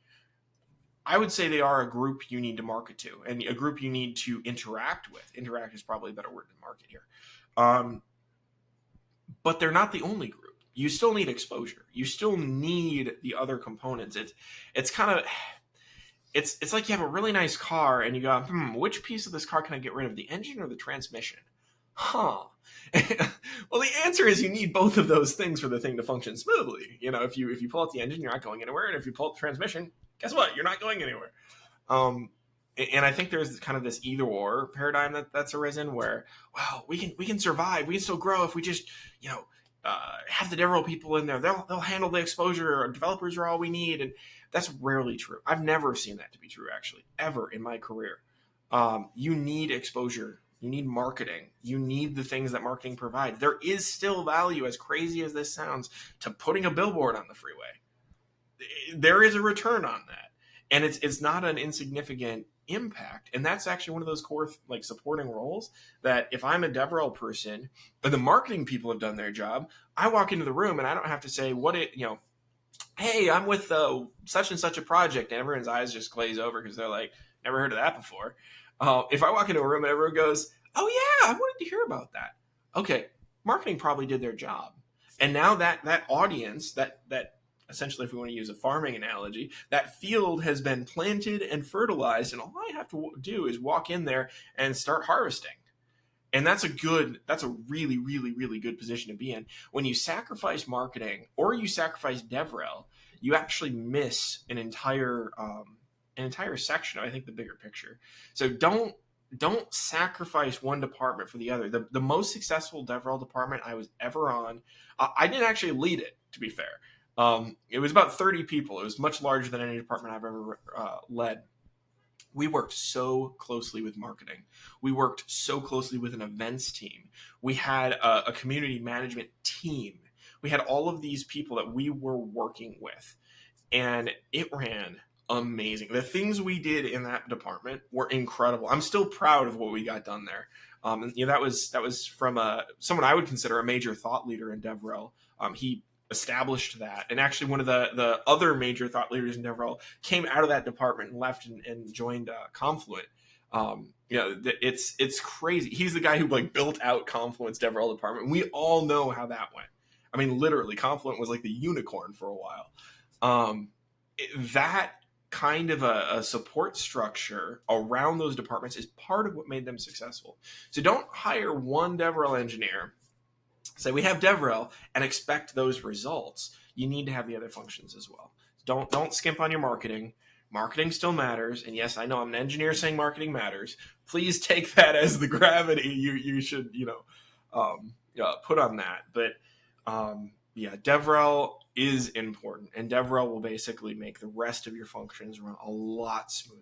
I would say they are a group you need to market to, and a group you need to interact with. Interact is probably a better word than market here. But they're not the only group. You still need exposure. You still need the other components. It's kind of it's like you have a really nice car and you go, which piece of this car can I get rid of, the engine or the transmission? Well, the answer is you need both of those things for the thing to function smoothly. If you pull out the engine, you're not going anywhere, and if you pull out the transmission, guess what? You're not going anywhere. And I think there's kind of this either or paradigm that's arisen where, wow, we can survive, we can still grow if we just have the DevRel people in there. They'll handle the exposure. Our developers are all we need, and that's rarely true. I've never seen that to be true, actually, ever in my career. You need exposure. You need marketing. You need the things that marketing provides. There is still value, as crazy as this sounds, to putting a billboard on the freeway. There is a return on that, and it's not an insignificant impact. And that's actually one of those core like supporting roles that if I'm a DevRel person and the marketing people have done their job, I walk into the room and I don't have to say hey, I'm with such and such a project, and everyone's eyes just glaze over because they're like, never heard of that before. If I walk into a room and everyone goes, oh yeah, I wanted to hear about that. Okay, marketing probably did their job. And now that audience, that essentially, if we want to use a farming analogy, that field has been planted and fertilized, and all I have to do is walk in there and start harvesting. And that's a really, really, really good position to be in. When you sacrifice marketing or you sacrifice DevRel, you actually miss an entire section of, I think, the bigger picture. So don't sacrifice one department for the other. The most successful DevRel department I was ever on, I didn't actually lead it, to be fair. It was about 30 people. It was much larger than any department I've ever led. We worked so closely with marketing. We worked so closely with an events team. We had a community management team. We had all of these people that we were working with, and it ran amazing. The things we did in that department were incredible. I'm still proud of what we got done there. That was from someone I would consider a major thought leader in DevRel. He established that, and actually one of the other major thought leaders in DevRel came out of that department and left and joined Confluent. It's crazy. He's the guy who built out Confluent's DevRel department. We all know how that went. I mean, literally, Confluent was like the unicorn for a while. That kind of a support structure around those departments is part of what made them successful. So don't hire one DevRel engineer, say we have DevRel, and expect those results. You need to have the other functions as well. Don't skimp on your marketing. Marketing still matters. And yes, I know I'm an engineer saying marketing matters. Please take that as the gravity you should put on that. But DevRel is important, and DevRel will basically make the rest of your functions run a lot smoother.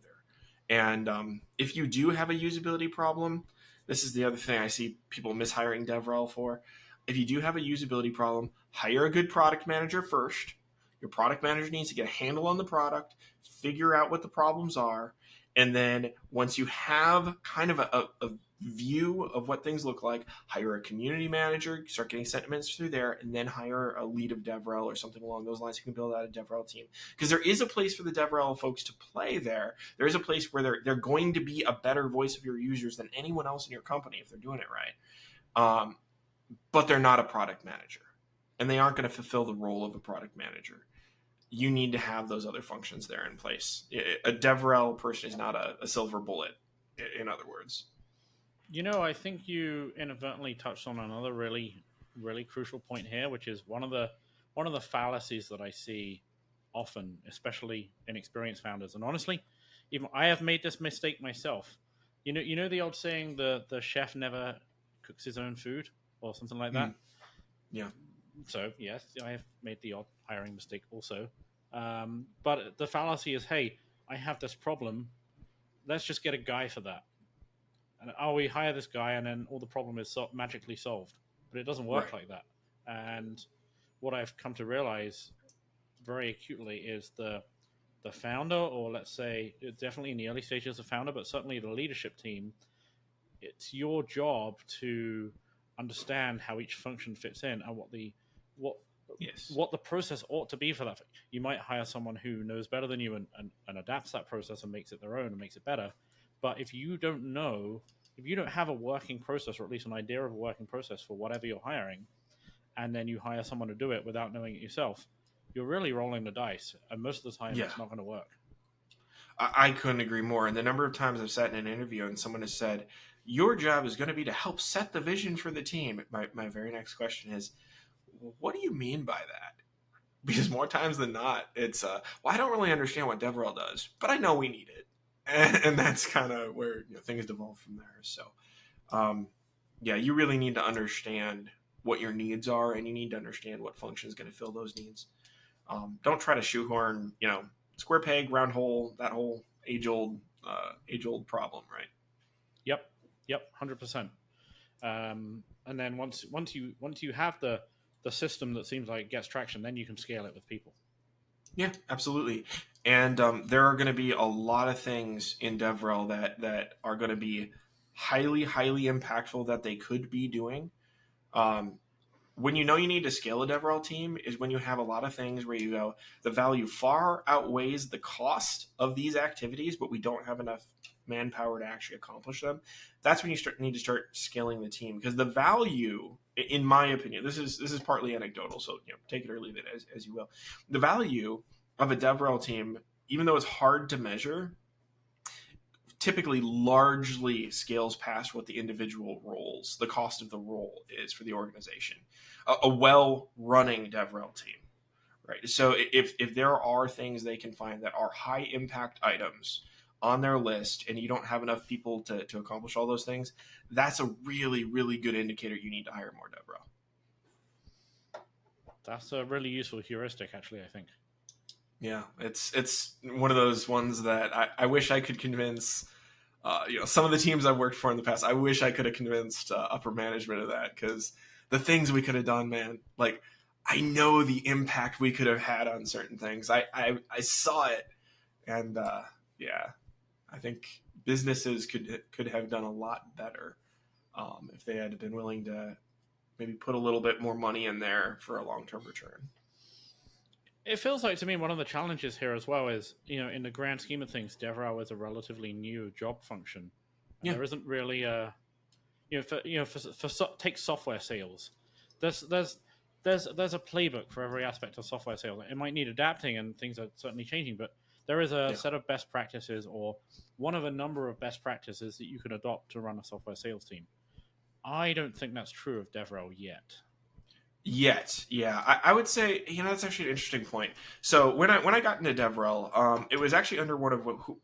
And if you do have a usability problem, this is the other thing I see people mishiring DevRel for. If you do have a usability problem, hire a good product manager first. Your product manager needs to get a handle on the product, figure out what the problems are, And then once you have kind of a view of what things look like, hire a community manager, start getting sentiments through there, and then hire a lead of DevRel or something along those lines who can build out a DevRel team. Because there is a place for the DevRel folks to play there. There is a place where they're going to be a better voice of your users than anyone else in your company if they're doing it right. But they're not a product manager, and they aren't going to fulfill the role of a product manager. You need to have those other functions there in place. A DevRel person is not a silver bullet, in other words. I think you inadvertently touched on another really, really crucial point here, which is one of the fallacies that I see often, especially in experienced founders. And honestly, even I have made this mistake myself. You know the old saying, the chef never cooks his own food, or something like that. Yeah. So yes, I have made the odd hiring mistake also. But the fallacy is, hey, I have this problem. Let's just get a guy for that. And we hire this guy, and then all the problem is magically solved. But it doesn't work like that. And what I've come to realize very acutely is the founder, or let's say definitely in the early stages of founder, but certainly the leadership team, it's your job to understand how each function fits in and what the process ought to be for that. You might hire someone who knows better than you and adapts that process and makes it their own and makes it better. But if you don't have a working process, or at least an idea of a working process for whatever you're hiring, and then you hire someone to do it without knowing it yourself, you're really rolling the dice. And most of the time, it's not going to work. I couldn't agree more. And the number of times I've sat in an interview and someone has said, your job is going to be to help set the vision for the team. My very next question is, what do you mean by that? Because more times than not, it's, I don't really understand what DevRel does, but I know we need it. And that's kind of where things devolve from there. So, you really need to understand what your needs are, and you need to understand what function is going to fill those needs. Don't try to shoehorn, square peg, round hole, that whole age-old problem, right? Yep, 100%. And then once you have the system that seems like it gets traction, then you can scale it with people. Yeah, absolutely. And there are going to be a lot of things in DevRel that are going to be highly, highly impactful that they could be doing. When you need to scale a DevRel team is when you have a lot of things where you go, the value far outweighs the cost of these activities, but we don't have enough manpower to actually accomplish them. That's when you need to start scaling the team, because the value, in my opinion, this is partly anecdotal, so take it or leave it as you will. The value of a DevRel team, even though it's hard to measure, typically largely scales past what the individual roles, the cost of the role is for the organization. A well-running DevRel team, right? So if there are things they can find that are high impact items on their list, and you don't have enough people to accomplish all those things, that's a really, really good indicator you need to hire more DevRel. That's a really useful heuristic, actually, I think. Yeah, it's one of those ones that I wish I could convince, some of the teams I've worked for in the past, I wish I could have convinced upper management of that, because the things we could have done, man, like, I know the impact we could have had on certain things. I saw it, and I think businesses could have done a lot better if they had been willing to maybe put a little bit more money in there for a long-term return. It feels like to me one of the challenges here as well is, in the grand scheme of things, DevRel is a relatively new job function. Yeah. There isn't really take software sales. There's a playbook for every aspect of software sales. It might need adapting, and things are certainly changing, but there is a set of best practices, or one of a number of best practices that you can adopt to run a software sales team. I don't think that's true of DevRel yet. Yeah. I would say, that's actually an interesting point. So when I got into DevRel, it was actually under one of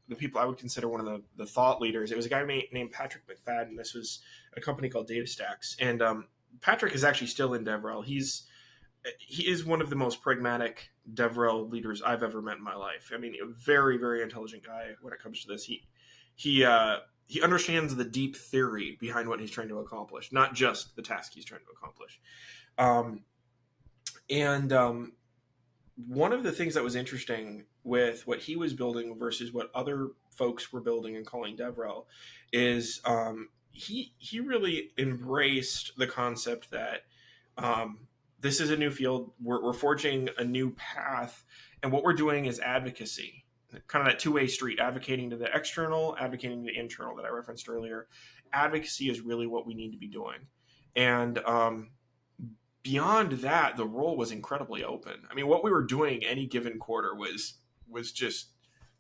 the people I would consider one of the thought leaders. It was a guy named Patrick McFadden. This was a company called DataStax. And Patrick is actually still in DevRel. He is one of the most pragmatic DevRel leaders I've ever met in my life. I mean, a very, very intelligent guy when it comes to this. He understands the deep theory behind what he's trying to accomplish, not just the task he's trying to accomplish. one of the things that was interesting with what he was building versus what other folks were building and calling DevRel is he really embraced the concept that this is a new field. We're forging a new path, and what we're doing is advocacy, kind of that two-way street, advocating to the external, advocating to the internal that I referenced earlier. Advocacy is really what we need to be doing, and beyond that, the role was incredibly open. I mean, what we were doing any given quarter was just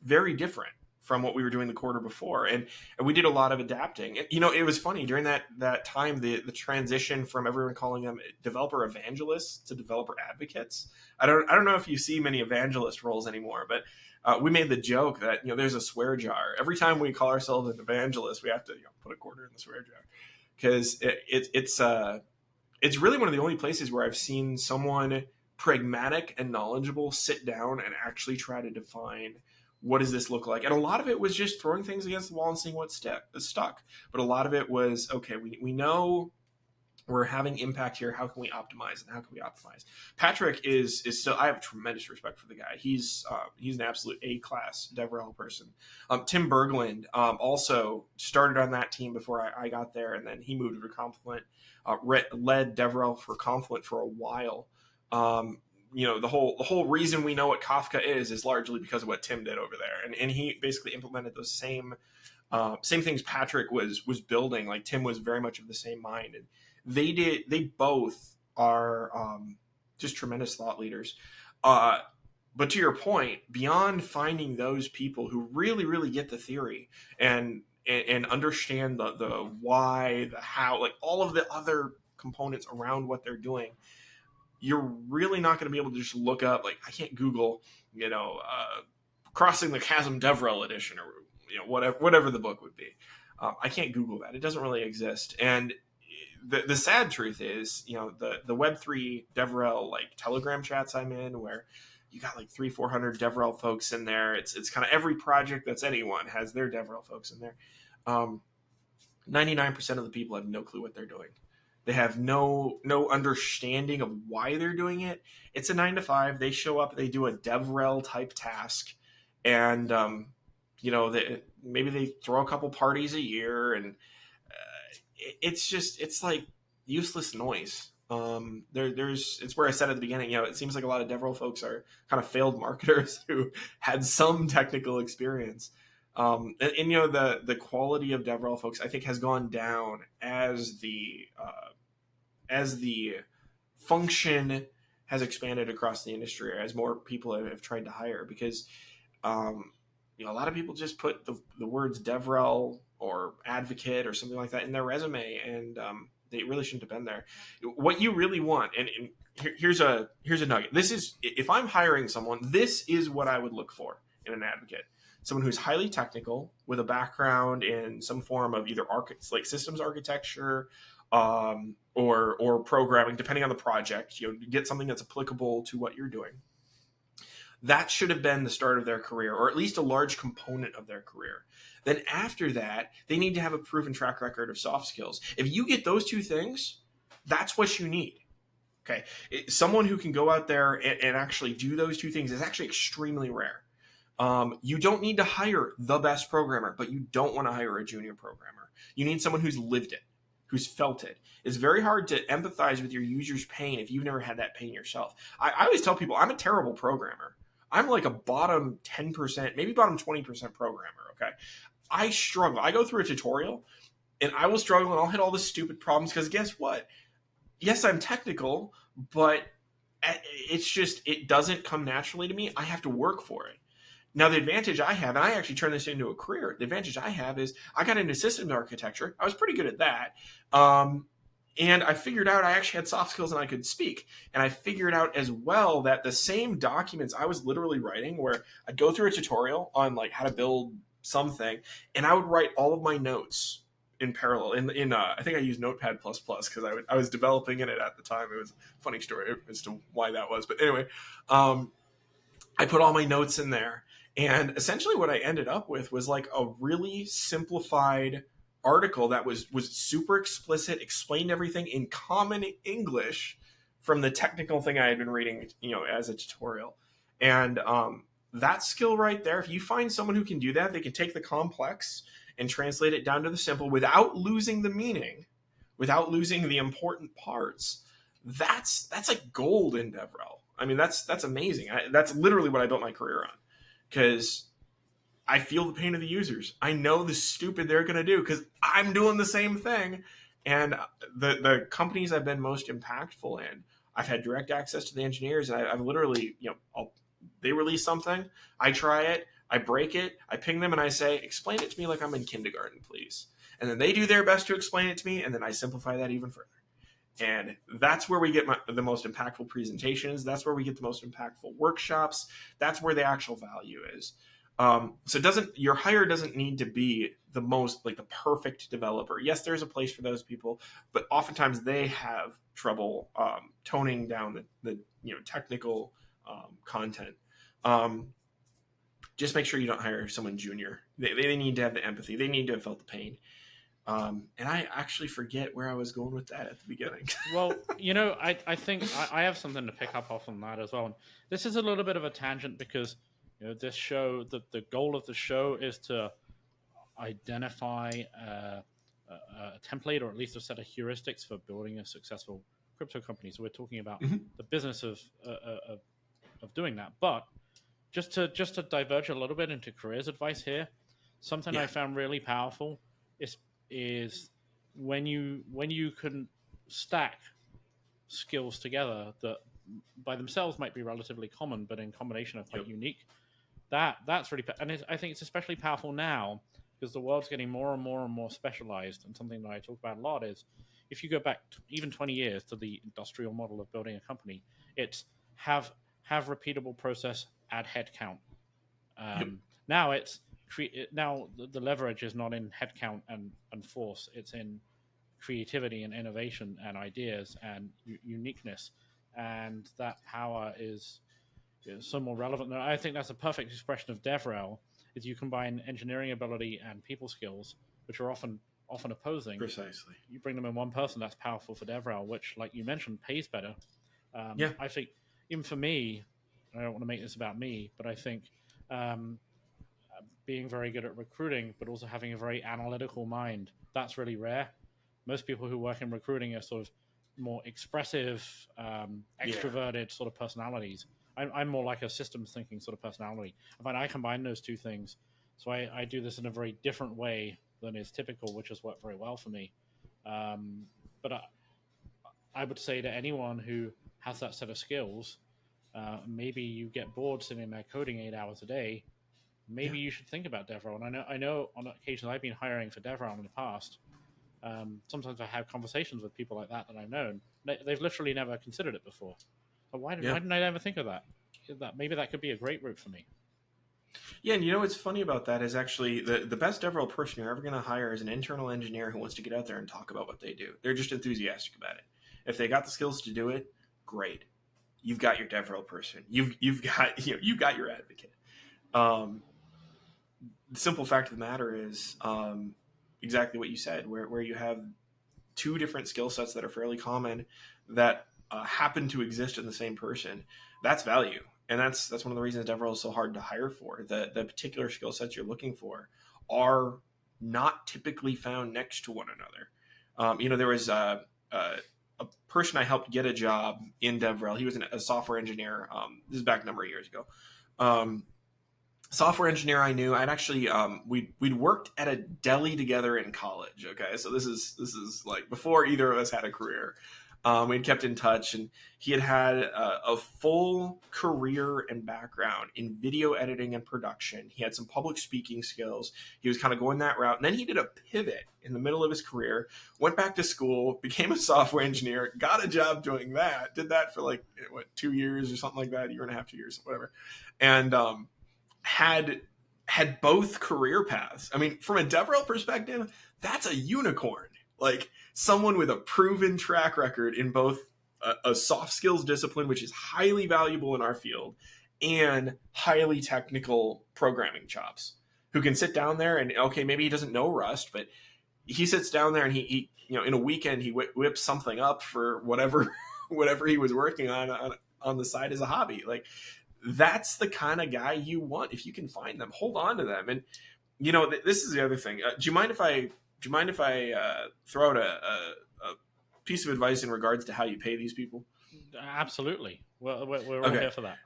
very different from what we were doing the quarter before, and we did a lot of adapting. And, it was funny during that time, the transition from everyone calling them developer evangelists to developer advocates. I don't know if you see many evangelist roles anymore, but we made the joke that there's a swear jar every time we call ourselves an evangelist. We have to put a quarter in the swear jar because it's really one of the only places where I've seen someone pragmatic and knowledgeable sit down and actually try to define what does this look like. And a lot of it was just throwing things against the wall and seeing what stuck. But a lot of it was, okay, we know we're having impact here. How can we optimize, and how can we optimize? Patrick is still, I have tremendous respect for the guy. He's an absolute A-class DevRel person. Tim Berglund also started on that team before I got there, and then he moved over to Confluent, led DevRel for Confluent for a while. The whole reason we know what Kafka is largely because of what Tim did over there, and he basically implemented those same things Patrick was building. Like, Tim was very much of the same mind, and they both are just tremendous thought leaders. But to your point, beyond finding those people who really, really get the theory and understand the why, the how, like all of the other components around what they're doing, you're really not going to be able to just look up, like, I can't Google, Crossing the Chasm DevRel edition, or whatever the book would be. I can't Google that. It doesn't really exist. And the sad truth is, the Web3 DevRel, like, Telegram chats I'm in, where you got like 300-400 DevRel folks in there. It's kind of every project that's anyone has their DevRel folks in there. 99% of the people have no clue what they're doing. They have no understanding of why they're doing it. It's a 9 to 5. They show up, they do a DevRel type task, and maybe they throw a couple parties a year, and it's like useless noise. It's where I said at the beginning, it seems like a lot of DevRel folks are kind of failed marketers who had some technical experience. The quality of DevRel folks, I think, has gone down as the function has expanded across the industry, or as more people have tried to hire, because a lot of people just put the words DevRel or advocate or something like that in their resume, and they really shouldn't have been there. What you really want, and here's a nugget. This is, if I'm hiring someone, this is what I would look for in an advocate. Someone who's highly technical with a background in some form of either like systems architecture or programming, depending on the project. Get something that's applicable to what you're doing. That should have been the start of their career, or at least a large component of their career. Then after that, they need to have a proven track record of soft skills. If you get those two things, that's what you need. Okay, someone who can go out there and actually do those two things is actually extremely rare. You don't need to hire the best programmer, but you don't want to hire a junior programmer. You need someone who's lived it, who's felt it. It's very hard to empathize with your user's pain if you've never had that pain yourself. I always tell people I'm a terrible programmer. I'm like a bottom 10%, maybe bottom 20% programmer, okay? I struggle. I go through a tutorial, and I will struggle, and I'll hit all the stupid problems, because guess what? Yes, I'm technical, but it's just, it doesn't come naturally to me. I have to work for it. Now, the advantage I have, and I actually turned this into a career, the advantage I have is I got into systems architecture. I was pretty good at that. And I figured out I actually had soft skills and I could speak. And I figured out as well that the same documents I was literally writing, where I'd go through a tutorial on like how to build something, and I would write all of my notes in parallel. I think I used Notepad++ because I was developing in it at the time. It was a funny story as to why that was. But anyway, I put all my notes in there. And essentially what I ended up with was like a really simplified article that was super explicit, explained everything in common English from the technical thing I had been reading, as a tutorial. And that skill right there, if you find someone who can do that, they can take the complex and translate it down to the simple without losing the meaning, without losing the important parts. That's like gold in DevRel. I mean, that's amazing. That's literally what I built my career on, because I feel the pain of the users. I know the stupid they're going to do because I'm doing the same thing. And the companies I've been most impactful in, I've had direct access to the engineers, and I've literally, they release something, I try it, I break it, I ping them, and I say, explain it to me like I'm in kindergarten, please. And then they do their best to explain it to me, and then I simplify that even further. And that's where we get the most impactful presentations. That's where we get the most impactful workshops. That's where the actual value is. So your hire doesn't need to be the most, like, the perfect developer. Yes, there's a place for those people, but oftentimes they have trouble toning down the technical content. Just make sure you don't hire someone junior. They need to have the empathy. They need to have felt the pain. And I actually forget where I was going with that at the beginning. Well, I think I have something to pick up off on that as well. And this is a little bit of a tangent because this show, the goal of the show is to identify a template, or at least a set of heuristics for building a successful crypto company. So we're talking about the business of doing that. But just to diverge a little bit into careers advice here, something I found really powerful is when you can stack skills together that by themselves might be relatively common, but in combination are quite unique. That's really, and I think it's especially powerful now because the world's getting more and more and more specialized. And something that I talk about a lot is, if you go back even 20 years to the industrial model of building a company, it's have repeatable process, add headcount. Now the leverage is not in headcount and force; it's in creativity and innovation and ideas and uniqueness, and that power is so more relevant. And I think that's a perfect expression of DevRel. Is you combine engineering ability and people skills, which are often opposing. Precisely. You bring them in one person. That's powerful for DevRel, which, like you mentioned, pays better. I think even for me, I don't want to make this about me, but I think being very good at recruiting, but also having a very analytical mind, that's really rare. Most people who work in recruiting are sort of more expressive, extroverted sort of personalities. I'm more like a systems thinking sort of personality. I find I combine those two things. So I do this in a very different way than is typical, which has worked very well for me. But I would say to anyone who has that set of skills, maybe you get bored sitting there coding 8 hours a day. Maybe you should think about DevRel. And I know on occasions I've been hiring for DevRel in the past. Sometimes I have conversations with people like that I've known. They've literally never considered it before. But why didn't I ever think of that? Maybe that could be a great route for me. Yeah, and what's funny about that is actually the best DevRel person you're ever going to hire is an internal engineer who wants to get out there and talk about what they do. They're just enthusiastic about it. If they got the skills to do it, great. You've got your DevRel person. You've got your advocate. The simple fact of the matter is exactly what you said, where you have two different skill sets that are fairly common that happen to exist in the same person. That's value. And that's one of the reasons DevRel is so hard to hire for. The particular skill sets you're looking for are not typically found next to one another. There was a person I helped get a job in DevRel. He was a software engineer. This is back a number of years ago. Software engineer I knew. I'd actually we'd worked at a deli together in college. Okay, so this is like before either of us had a career. We'd kept in touch, and he had a full career and background in video editing and production. He had some public speaking skills. He was kind of going that route. And then he did a pivot in the middle of his career, went back to school, became a software engineer, got a job doing that, did that for 2 years or something like that, 1.5, 2 years, whatever. And had both career paths. I mean, from a DevRel perspective, that's a unicorn. Like someone with a proven track record in both a soft skills discipline, which is highly valuable in our field, and highly technical programming chops, who can sit down there and, okay, maybe he doesn't know Rust, but he sits down there and he in a weekend, he whips something up for whatever he was working on the side as a hobby. Like that's the kind of guy you want. If you can find them, hold on to them. And this is the other thing. Do you mind if I throw out a piece of advice in regards to how you pay these people? Absolutely. Well, we're all Okay. here for that.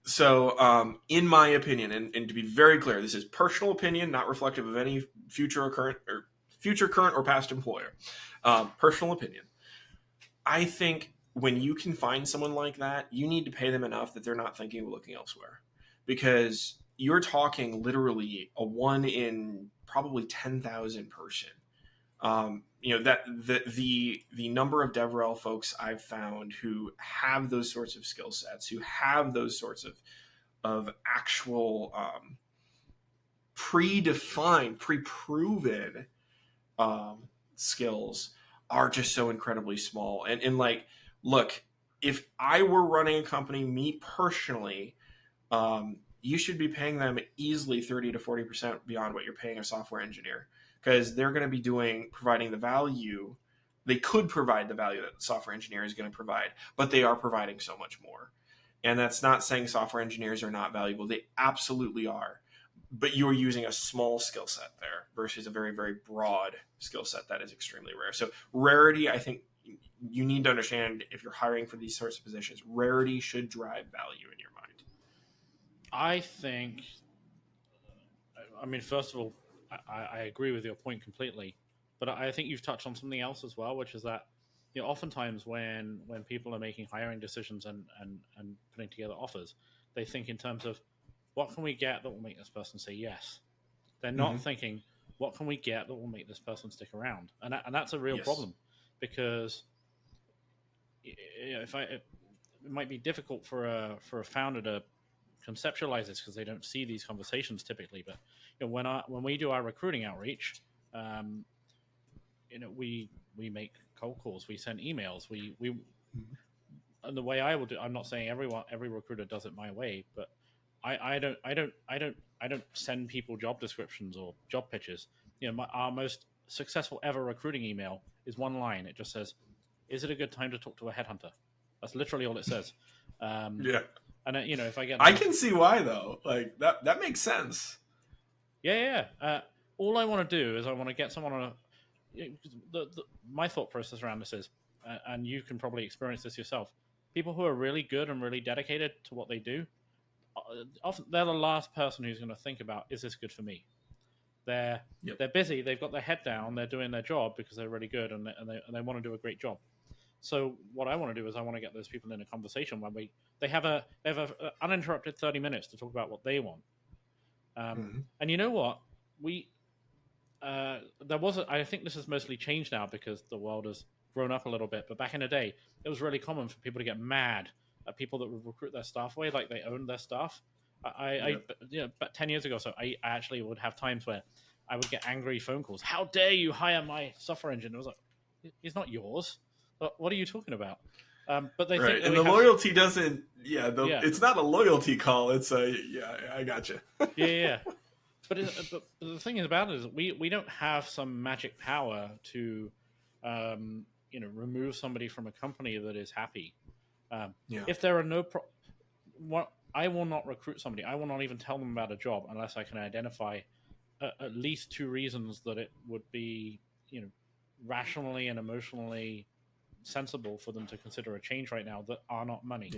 So, in my opinion, and to be very clear, this is personal opinion, not reflective of any future, current, or past employer. Personal opinion. I think when you can find someone like that, you need to pay them enough that they're not thinking of looking elsewhere, because you're talking literally a 1 in probably 10,000 person. That the number of DevRel folks I've found who have those sorts of skill sets, who have those sorts of actual predefined, pre-proven skills are just so incredibly small. And like, look, if I were running a company, me personally, you should be paying them easily 30 to 40% beyond what you're paying a software engineer, because they're going to be providing the value. They could provide the value that the software engineer is going to provide, but they are providing so much more. And that's not saying software engineers are not valuable. They absolutely are. But you are using a small skill set there versus a very, very broad skill set that is extremely rare. So rarity, I think you need to understand, if you're hiring for these sorts of positions, rarity should drive value in your mind. I think, I mean, first of all, I agree with your point completely, but I think you've touched on something else as well, which is that oftentimes when people are making hiring decisions and putting together offers, they think in terms of, what can we get that will make this person say yes? They're not thinking, what can we get that will make this person stick around? And that's a real problem, because it might be difficult for a founder to conceptualize this, because they don't see these conversations typically. But when we do our recruiting outreach, we make cold calls, we send emails, we and the way I will do, I'm not saying every recruiter does it my way, but I don't send people job descriptions or job pitches. Our most successful ever recruiting email is one line. It just says, "Is it a good time to talk to a headhunter?" That's literally all it says. Yeah. And if I get, I can see why though. Like that makes sense. Yeah. All I want to do is I want to get someone on my thought process around this is, and you can probably experience this yourself. People who are really good and really dedicated to what they do, often they're the last person who's going to think about, is this good for me? They're busy. They've got their head down. They're doing their job because they're really good and they want to do a great job. So what I want to do is I want to get those people in a conversation where they have a uninterrupted 30 minutes to talk about what they want. And you know what? I think this has mostly changed now because the world has grown up a little bit. But back in the day, it was really common for people to get mad at people that would recruit their staff away, like they owned their staff. But 10 years ago, so I actually would have times where I would get angry phone calls. How dare you hire my software engineer? I was like, he's not yours. What are you talking about? But they think, and the loyalty doesn't. It's not a loyalty call. It's I gotcha. Yeah. But the thing about it is, we don't have some magic power to, remove somebody from a company that is happy. If there are I will not recruit somebody. I will not even tell them about a job unless I can identify at least 2 reasons that it would be, rationally and emotionally sensible for them to consider a change right now that are not money.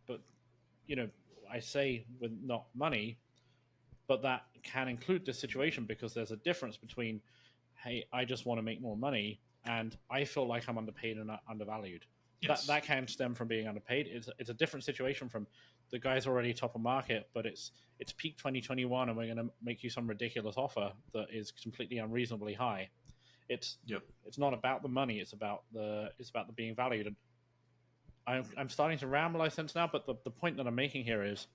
But I say with not money, but that can include this situation, because there's a difference between, hey, I just want to make more money, and I feel like I'm underpaid and undervalued. Yes. That can stem from being underpaid. It's a different situation from the guy's already top of market, but it's peak 2021, and we're going to make you some ridiculous offer that is completely unreasonably high. It's not about the money. It's about the being valued. And I'm starting to ramble, I sense now, but the point that I'm making here is,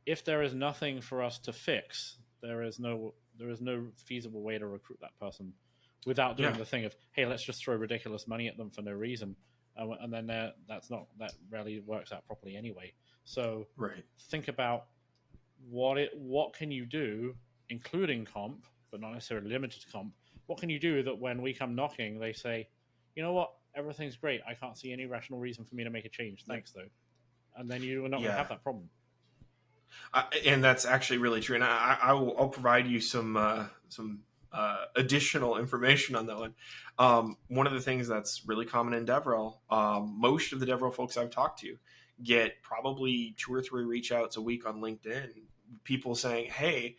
if there is nothing for us to fix, there is no feasible way to recruit that person without doing the thing of, hey, let's just throw ridiculous money at them for no reason, and then that rarely works out properly anyway. So think about what can you do, including comp, but not necessarily limited to comp. What can you do that when we come knocking, they say, you know what, everything's great. I can't see any rational reason for me to make a change. Thanks, though. And then you're not going to Yeah. have that problem. And that's actually really true. And I'll provide you some additional information on that one. One of the things that's really common in DevRel, most of the DevRel folks I've talked to get probably 2 or 3 reach outs a week on LinkedIn. People saying, "Hey,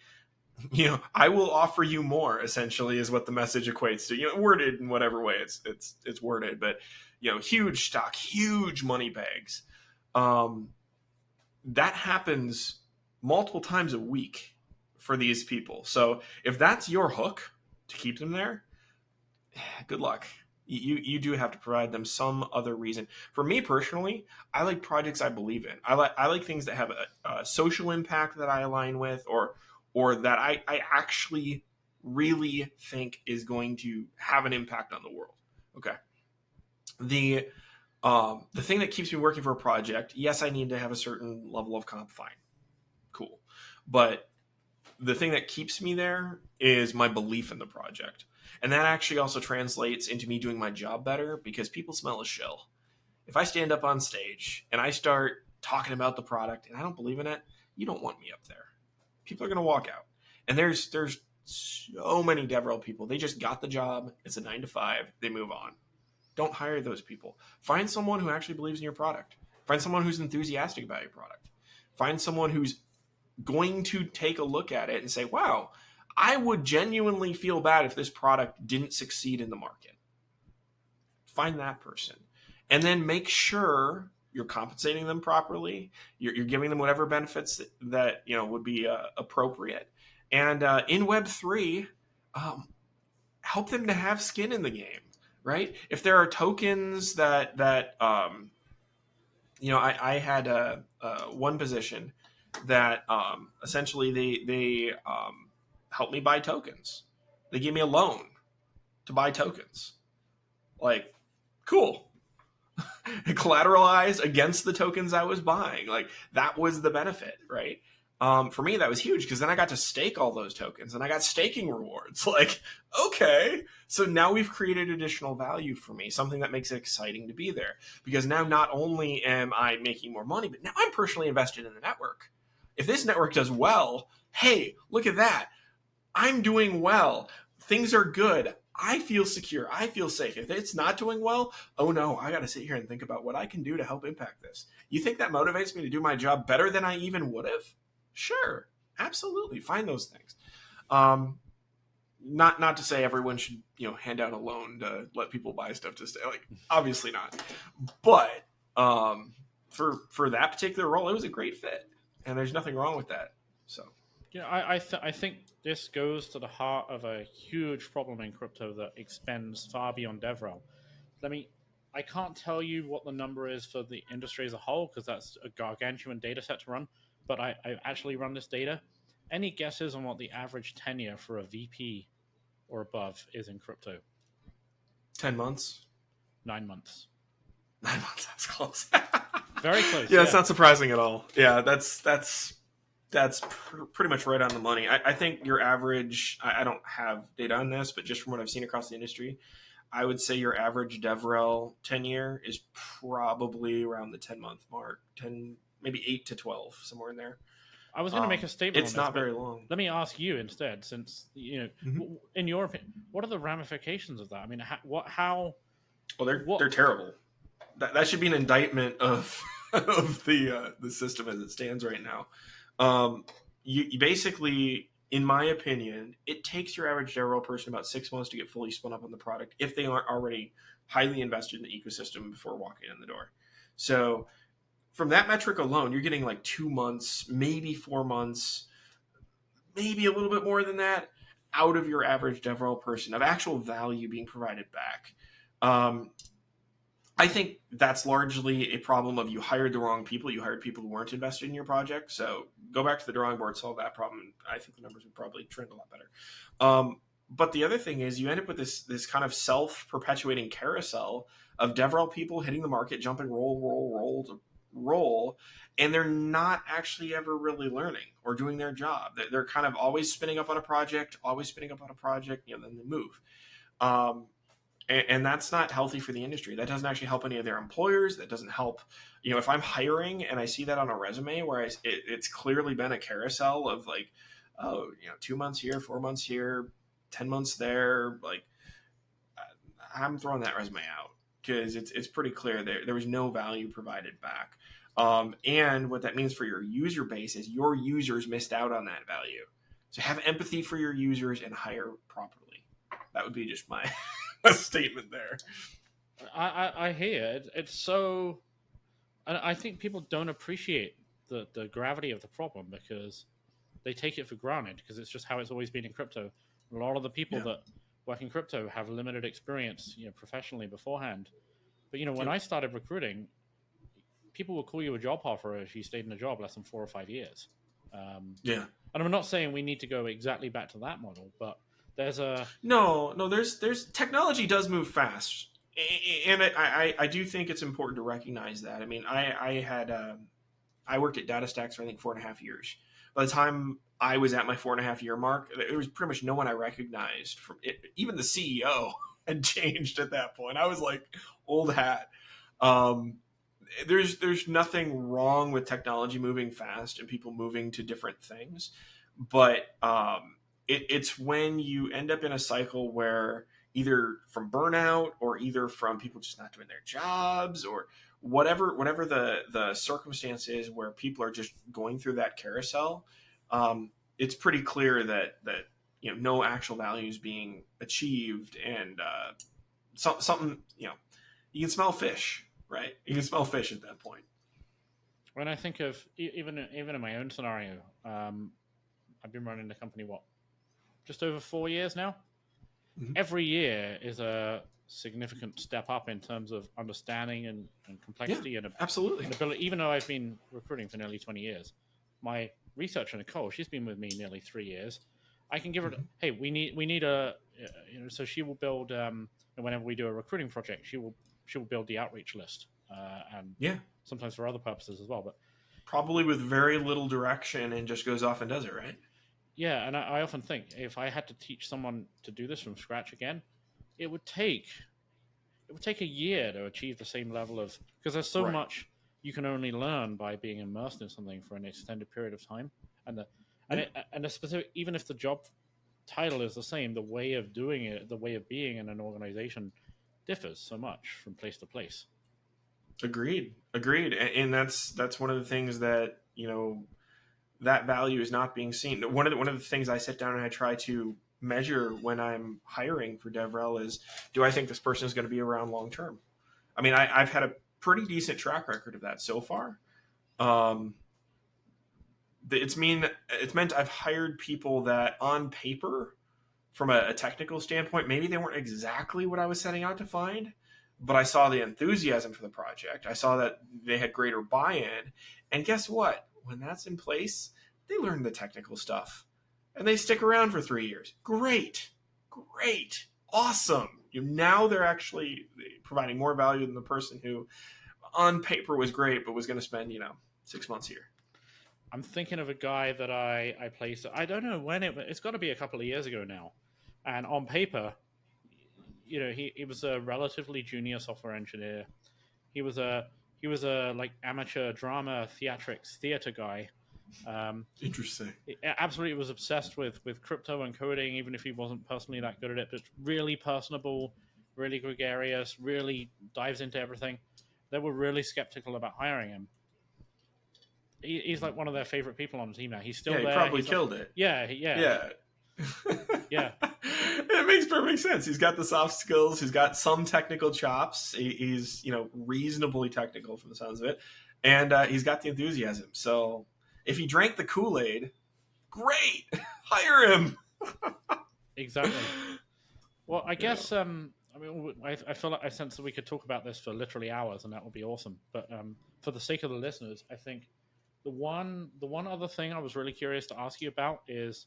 I will offer you more." Essentially, is what the message equates to. Worded in whatever way it's worded, but huge stock, huge money bags. That happens multiple times a week for these people. So if that's your hook to keep them there, good luck. You do have to provide them some other reason. For me personally, I like projects I believe in. I like things that have a social impact that I align with, or that I actually really think is going to have an impact on the world. Okay. The thing that keeps me working for a project, yes, I need to have a certain level of comp. Fine. Cool. But the thing that keeps me there is my belief in the project. And that actually also translates into me doing my job better, because people smell a shill. If I stand up on stage and I start talking about the product and I don't believe in it, you don't want me up there. People are going to walk out. And there's so many DevRel people. They just got the job. It's a 9 to 5. They move on. Don't hire those people. Find someone who actually believes in your product. Find someone who's enthusiastic about your product. Find someone who's going to take a look at it and say, wow, I would genuinely feel bad if this product didn't succeed in the market. Find that person. And then make sure you're compensating them properly. You're giving them whatever benefits that would be appropriate. And in Web3, help them to have skin in the game, right? If there are tokens that I had one position that essentially they helped me buy tokens. They gave me a loan to buy tokens. Like, cool. Collateralized against the tokens I was buying. Like, that was the benefit, right? For me, that was huge, because then I got to stake all those tokens and I got staking rewards. Like, okay, so now we've created additional value for me, something that makes it exciting to be there, because now not only am I making more money, but now I'm personally invested in the network. If this network does well, hey, look at that. I'm doing well. Things are good. I feel secure. I feel safe. If it's not doing well, oh no, I got to sit here and think about what I can do to help impact this. You think that motivates me to do my job better than I even would have? Sure, absolutely. Find those things. Not to say everyone should hand out a loan to let people buy stuff to stay. Like, obviously not. But for that particular role, it was a great fit, and there's nothing wrong with that. So I think this goes to the heart of a huge problem in crypto that extends far beyond DevRel. I can't tell you what the number is for the industry as a whole, because that's a gargantuan data set to run. But I actually run this data. Any guesses on what the average tenure for a VP or above is in crypto? 10 months? 9 months. 9 months, that's close. Very close. Yeah, it's not surprising at all. Yeah, that's pretty much right on the money. I think your average, I don't have data on this, but just from what I've seen across the industry, I would say your average DevRel tenure is probably around the 10-month mark, maybe 8 to 12, somewhere in there. I was going to make a statement. It's not very long. Let me ask you instead, since in your opinion, what are the ramifications of that? I mean, how? Well, they're terrible. That should be an indictment of the system as it stands right now. You basically, in my opinion, it takes your average DevRel person about 6 months to get fully spun up on the product if they aren't already highly invested in the ecosystem before walking in the door. So from that metric alone, you're getting like 2 months, maybe 4 months, maybe a little bit more than that out of your average DevRel person of actual value being provided back. I think that's largely a problem of you hired the wrong people. You hired people who weren't invested in your project. So go back to the drawing board, solve that problem. I think the numbers would probably trend a lot better. But the other thing is you end up with this kind of self-perpetuating carousel of DevRel people hitting the market, jumping roll, and they're not actually ever really learning or doing their job. They're kind of always spinning up on a project, then they move. And that's not healthy for the industry. That doesn't actually help any of their employers. That doesn't help, if I'm hiring and I see that on a resume where it's clearly been a carousel of like, 2 months here, 4 months here, 10 months there, like, I'm throwing that resume out because it's pretty clear there was no value provided back. And what that means for your user base is your users missed out on that value. So have empathy for your users and hire properly. That would be just my statement there. I hear it. It's so, and I think people don't appreciate the gravity of the problem because they take it for granted because it's just how it's always been in crypto. A lot of the people that work in crypto have limited experience, professionally beforehand. But when I started recruiting, people would call you a job offer if you stayed in a job less than 4 or 5 years. And I'm not saying we need to go exactly back to that model, but there's there's technology does move fast, and I do think it's important to recognize that. I mean, I worked at DataStax for I think 4.5 years. By the time I was at my 4.5 year mark, there was pretty much no one I recognized from it. Even the CEO had changed at that point. I was like old hat. There's nothing wrong with technology moving fast and people moving to different things, but it's when you end up in a cycle where either from burnout or either from people just not doing their jobs or whatever the circumstance is where people are just going through that carousel, it's pretty clear that no actual value is being achieved, and something you can smell fish. Right, you can smell fish at that point. When I think of even in my own scenario, I've been running the company just over 4 years now. Mm-hmm. Every year is a significant step up in terms of understanding and complexity and absolutely and ability. Even though I've been recruiting for nearly 20 years, my researcher Nicole, she's been with me nearly 3 years. I can give her, hey, we need a, so she will build. And whenever we do a recruiting project, she will build the outreach list, and sometimes for other purposes as well. But probably with very little direction and just goes off and does it, right? Yeah, and I often think if I had to teach someone to do this from scratch again, it would take a year to achieve the same level of, because there's so much you can only learn by being immersed in something for an extended period of time, and the specific, even if the job title is the same, the way of doing it, the way of being in an organization differs so much from place to place. Agreed. And that's one of the things that, that value is not being seen. One of the things I sit down and I try to measure when I'm hiring for DevRel is, do I think this person is going to be around long term? I mean, I've had a pretty decent track record of that so far. It's meant I've hired people that on paper, from a technical standpoint, maybe they weren't exactly what I was setting out to find, but I saw the enthusiasm for the project. I saw that they had greater buy-in. And guess what? When that's in place, they learn the technical stuff and they stick around for 3 years. Great. Awesome. Now they're actually providing more value than the person who on paper was great, but was going to spend, 6 months here. I'm thinking of a guy that I placed. I don't know when it's got to be a couple of years ago now. And on paper, he was a relatively junior software engineer. He was a like amateur drama theater guy. Interesting. He absolutely was obsessed with crypto and coding, even if he wasn't personally that good at it. But really personable, really gregarious, really dives into everything. They were really skeptical about hiring him. He's like one of their favorite people on the team now. He's still there. He probably killed it. Yeah. Yeah. It makes perfect sense. He's got the soft skills. He's got some technical chops. He's reasonably technical from the sounds of it, and he's got the enthusiasm. So if he drank the Kool-Aid, great, hire him. Exactly. Well, I guess I feel like I sense that we could talk about this for literally hours, and that would be awesome. But for the sake of the listeners, I think the one other thing I was really curious to ask you about is,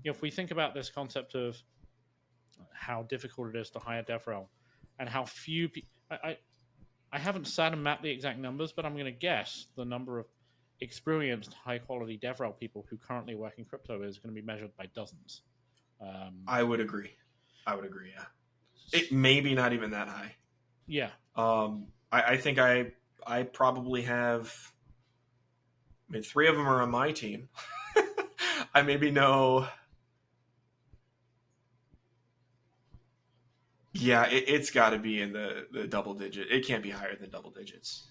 if we think about this concept of how difficult it is to hire DevRel and how few people, I haven't sat and mapped the exact numbers, but I'm going to guess the number of experienced high-quality DevRel people who currently work in crypto is going to be measured by dozens. I would agree. Yeah. It may be not even that high. Yeah. I think I probably have. I mean, 3 of them are on my team. I maybe know. Yeah, it's got to be in the double digit. It can't be higher than double digits.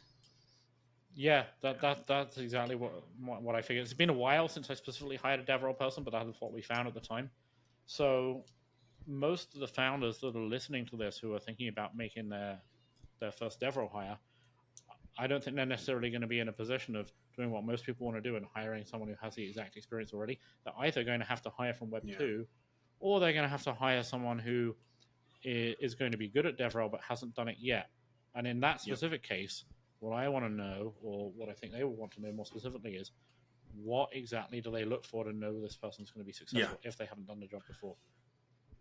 Yeah, that's exactly what I figured. It's been a while since I specifically hired a DevRel person, but that is what we found at the time. So most of the founders that are listening to this who are thinking about making their first DevRel hire, I don't think they're necessarily going to be in a position of doing what most people want to do and hiring someone who has the exact experience already. They're either going to have to hire from Web 2, or they're going to have to hire someone who is going to be good at DevRel but hasn't done it yet. And in that specific case, what I want to know, or what I think they would want to know more specifically, is what exactly do they look for to know this person's going to be successful if they haven't done the job before?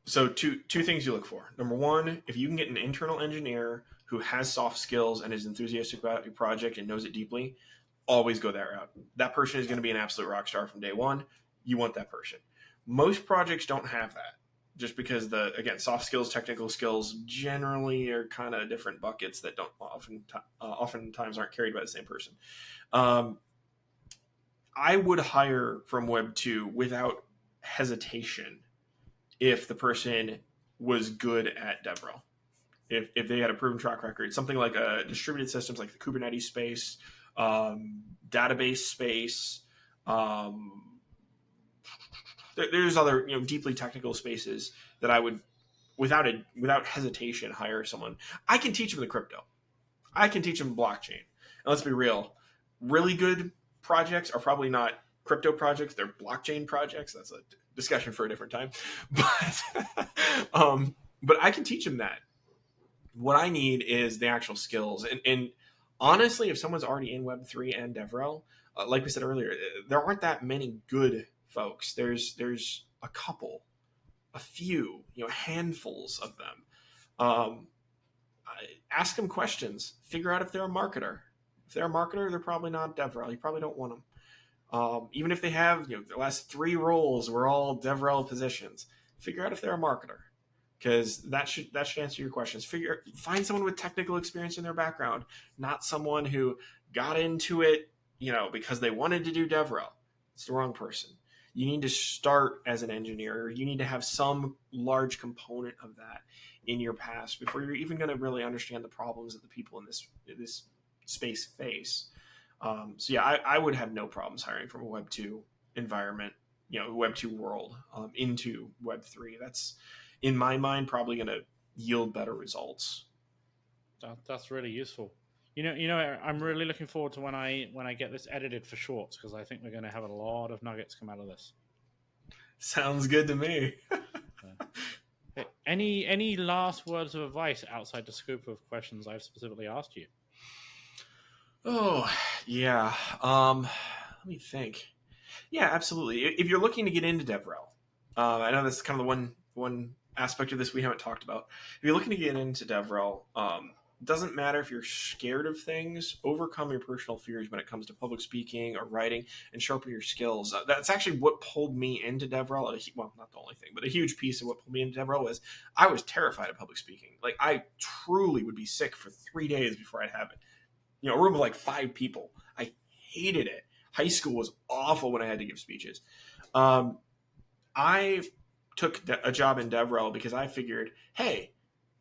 So two things you look for. Number one, if you can get an internal engineer who has soft skills and is enthusiastic about your project and knows it deeply, always go that route. That person is going to be an absolute rock star from day one. You want that person. Most projects don't have that, just because again, soft skills, technical skills generally are kind of different buckets that don't oftentimes aren't carried by the same person. I would hire from Web 2 without hesitation if the person was good at DevRel. If they had a proven track record, something like a distributed systems like the Kubernetes space, database space, there's other deeply technical spaces that I would without hesitation hire someone. I can teach them the crypto. I can teach them blockchain. And let's be real, really good projects are probably not crypto projects, they're blockchain projects. That's a discussion for a different time. But I can teach them that. What I need is the actual skills. And honestly, if someone's already in Web3 and DevRel, like we said earlier, there aren't that many good folks. There's a couple, a few, handfuls of them. Ask them questions. Figure out if they're a marketer. If they're a marketer, they're probably not DevRel. You probably don't want them. Even if they have, the last 3 roles were all DevRel positions, figure out if they're a marketer, because that should answer your questions. Find someone with technical experience in their background, not someone who got into it, because they wanted to do DevRel. It's the wrong person. You need to start as an engineer. You need to have some large component of that in your past before you're even going to really understand the problems that the people in this space face. So yeah, I would have no problems hiring from a Web 2 environment, Web 2 world into Web 3. That's, in my mind, probably going to yield better results. That's really useful. I'm really looking forward to when I get this edited for Shorts, because I think we're going to have a lot of nuggets come out of this. Sounds good to me. Any last words of advice outside the scope of questions I've specifically asked you? Oh, yeah. Let me think. Yeah, absolutely. If you're looking to get into DevRel, I know that's kind of the one aspect of this we haven't talked about. If you're looking to get into DevRel, doesn't matter if you're scared of things, overcome your personal fears when it comes to public speaking or writing and sharpen your skills. That's actually what pulled me into DevRel. Well, not the only thing, but a huge piece of what pulled me into DevRel was I was terrified of public speaking. Like, I truly would be sick for 3 days before I'd have it. A room of like 5 people. I hated it. High school was awful when I had to give speeches. I took a job in DevRel because I figured, hey,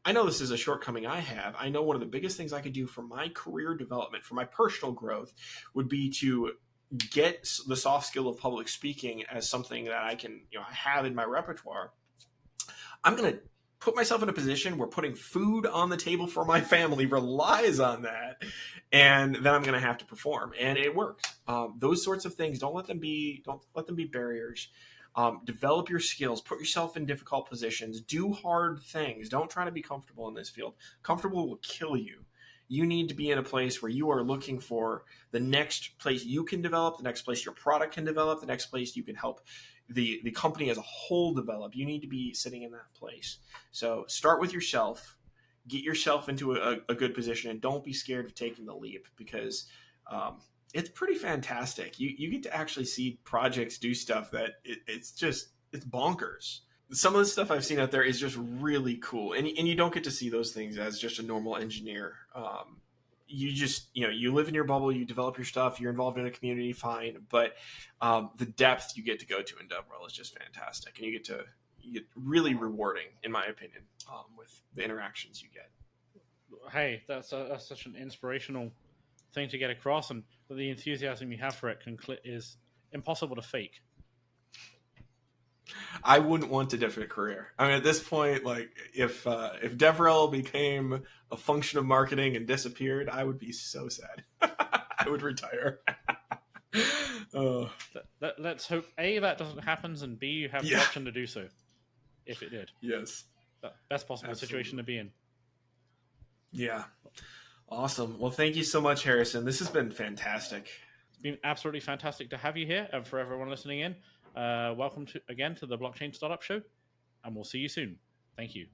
I know this is a shortcoming I have. I know one of the biggest things I could do for my career development, for my personal growth, would be to get the soft skill of public speaking as something that I can, have in my repertoire. I'm going to put myself in a position where putting food on the table for my family relies on that, and then I'm going to have to perform, and it worked. Those sorts of things, don't let them be barriers. Develop your skills, put yourself in difficult positions, do hard things. Don't try to be comfortable in this field. Comfortable will kill you. You need to be in a place where you are looking for the next place you can develop, the next place your product can develop, the next place you can help the company as a whole develop. You need to be sitting in that place. So start with yourself, get yourself into a good position, and don't be scared of taking the leap, because it's pretty fantastic. You get to actually see projects do stuff that it's bonkers. some of the stuff I've seen out there is just really cool, and you don't get to see those things as just a normal engineer. You just, you live in your bubble, you develop your stuff, you're involved in a community, fine, but the depth you get to go to in DevRel is just fantastic, and you get really rewarding, in my opinion, with the interactions you get. Hey, that's such an inspirational thing to get across, and the enthusiasm you have for it is impossible to fake. I wouldn't want a different career. I mean, at this point, like if DevRel became a function of marketing and disappeared, I would be so sad. I would retire. Let's hope A, that doesn't happen, and B, you have the option to do so if it did. Yes. Best possible situation to be in. Yeah. Awesome. Well, thank you so much, Harrison. This has been fantastic. It's been absolutely fantastic to have you here, and for everyone listening in, welcome again to the Blockchain Startup Show, and we'll see you soon. Thank you.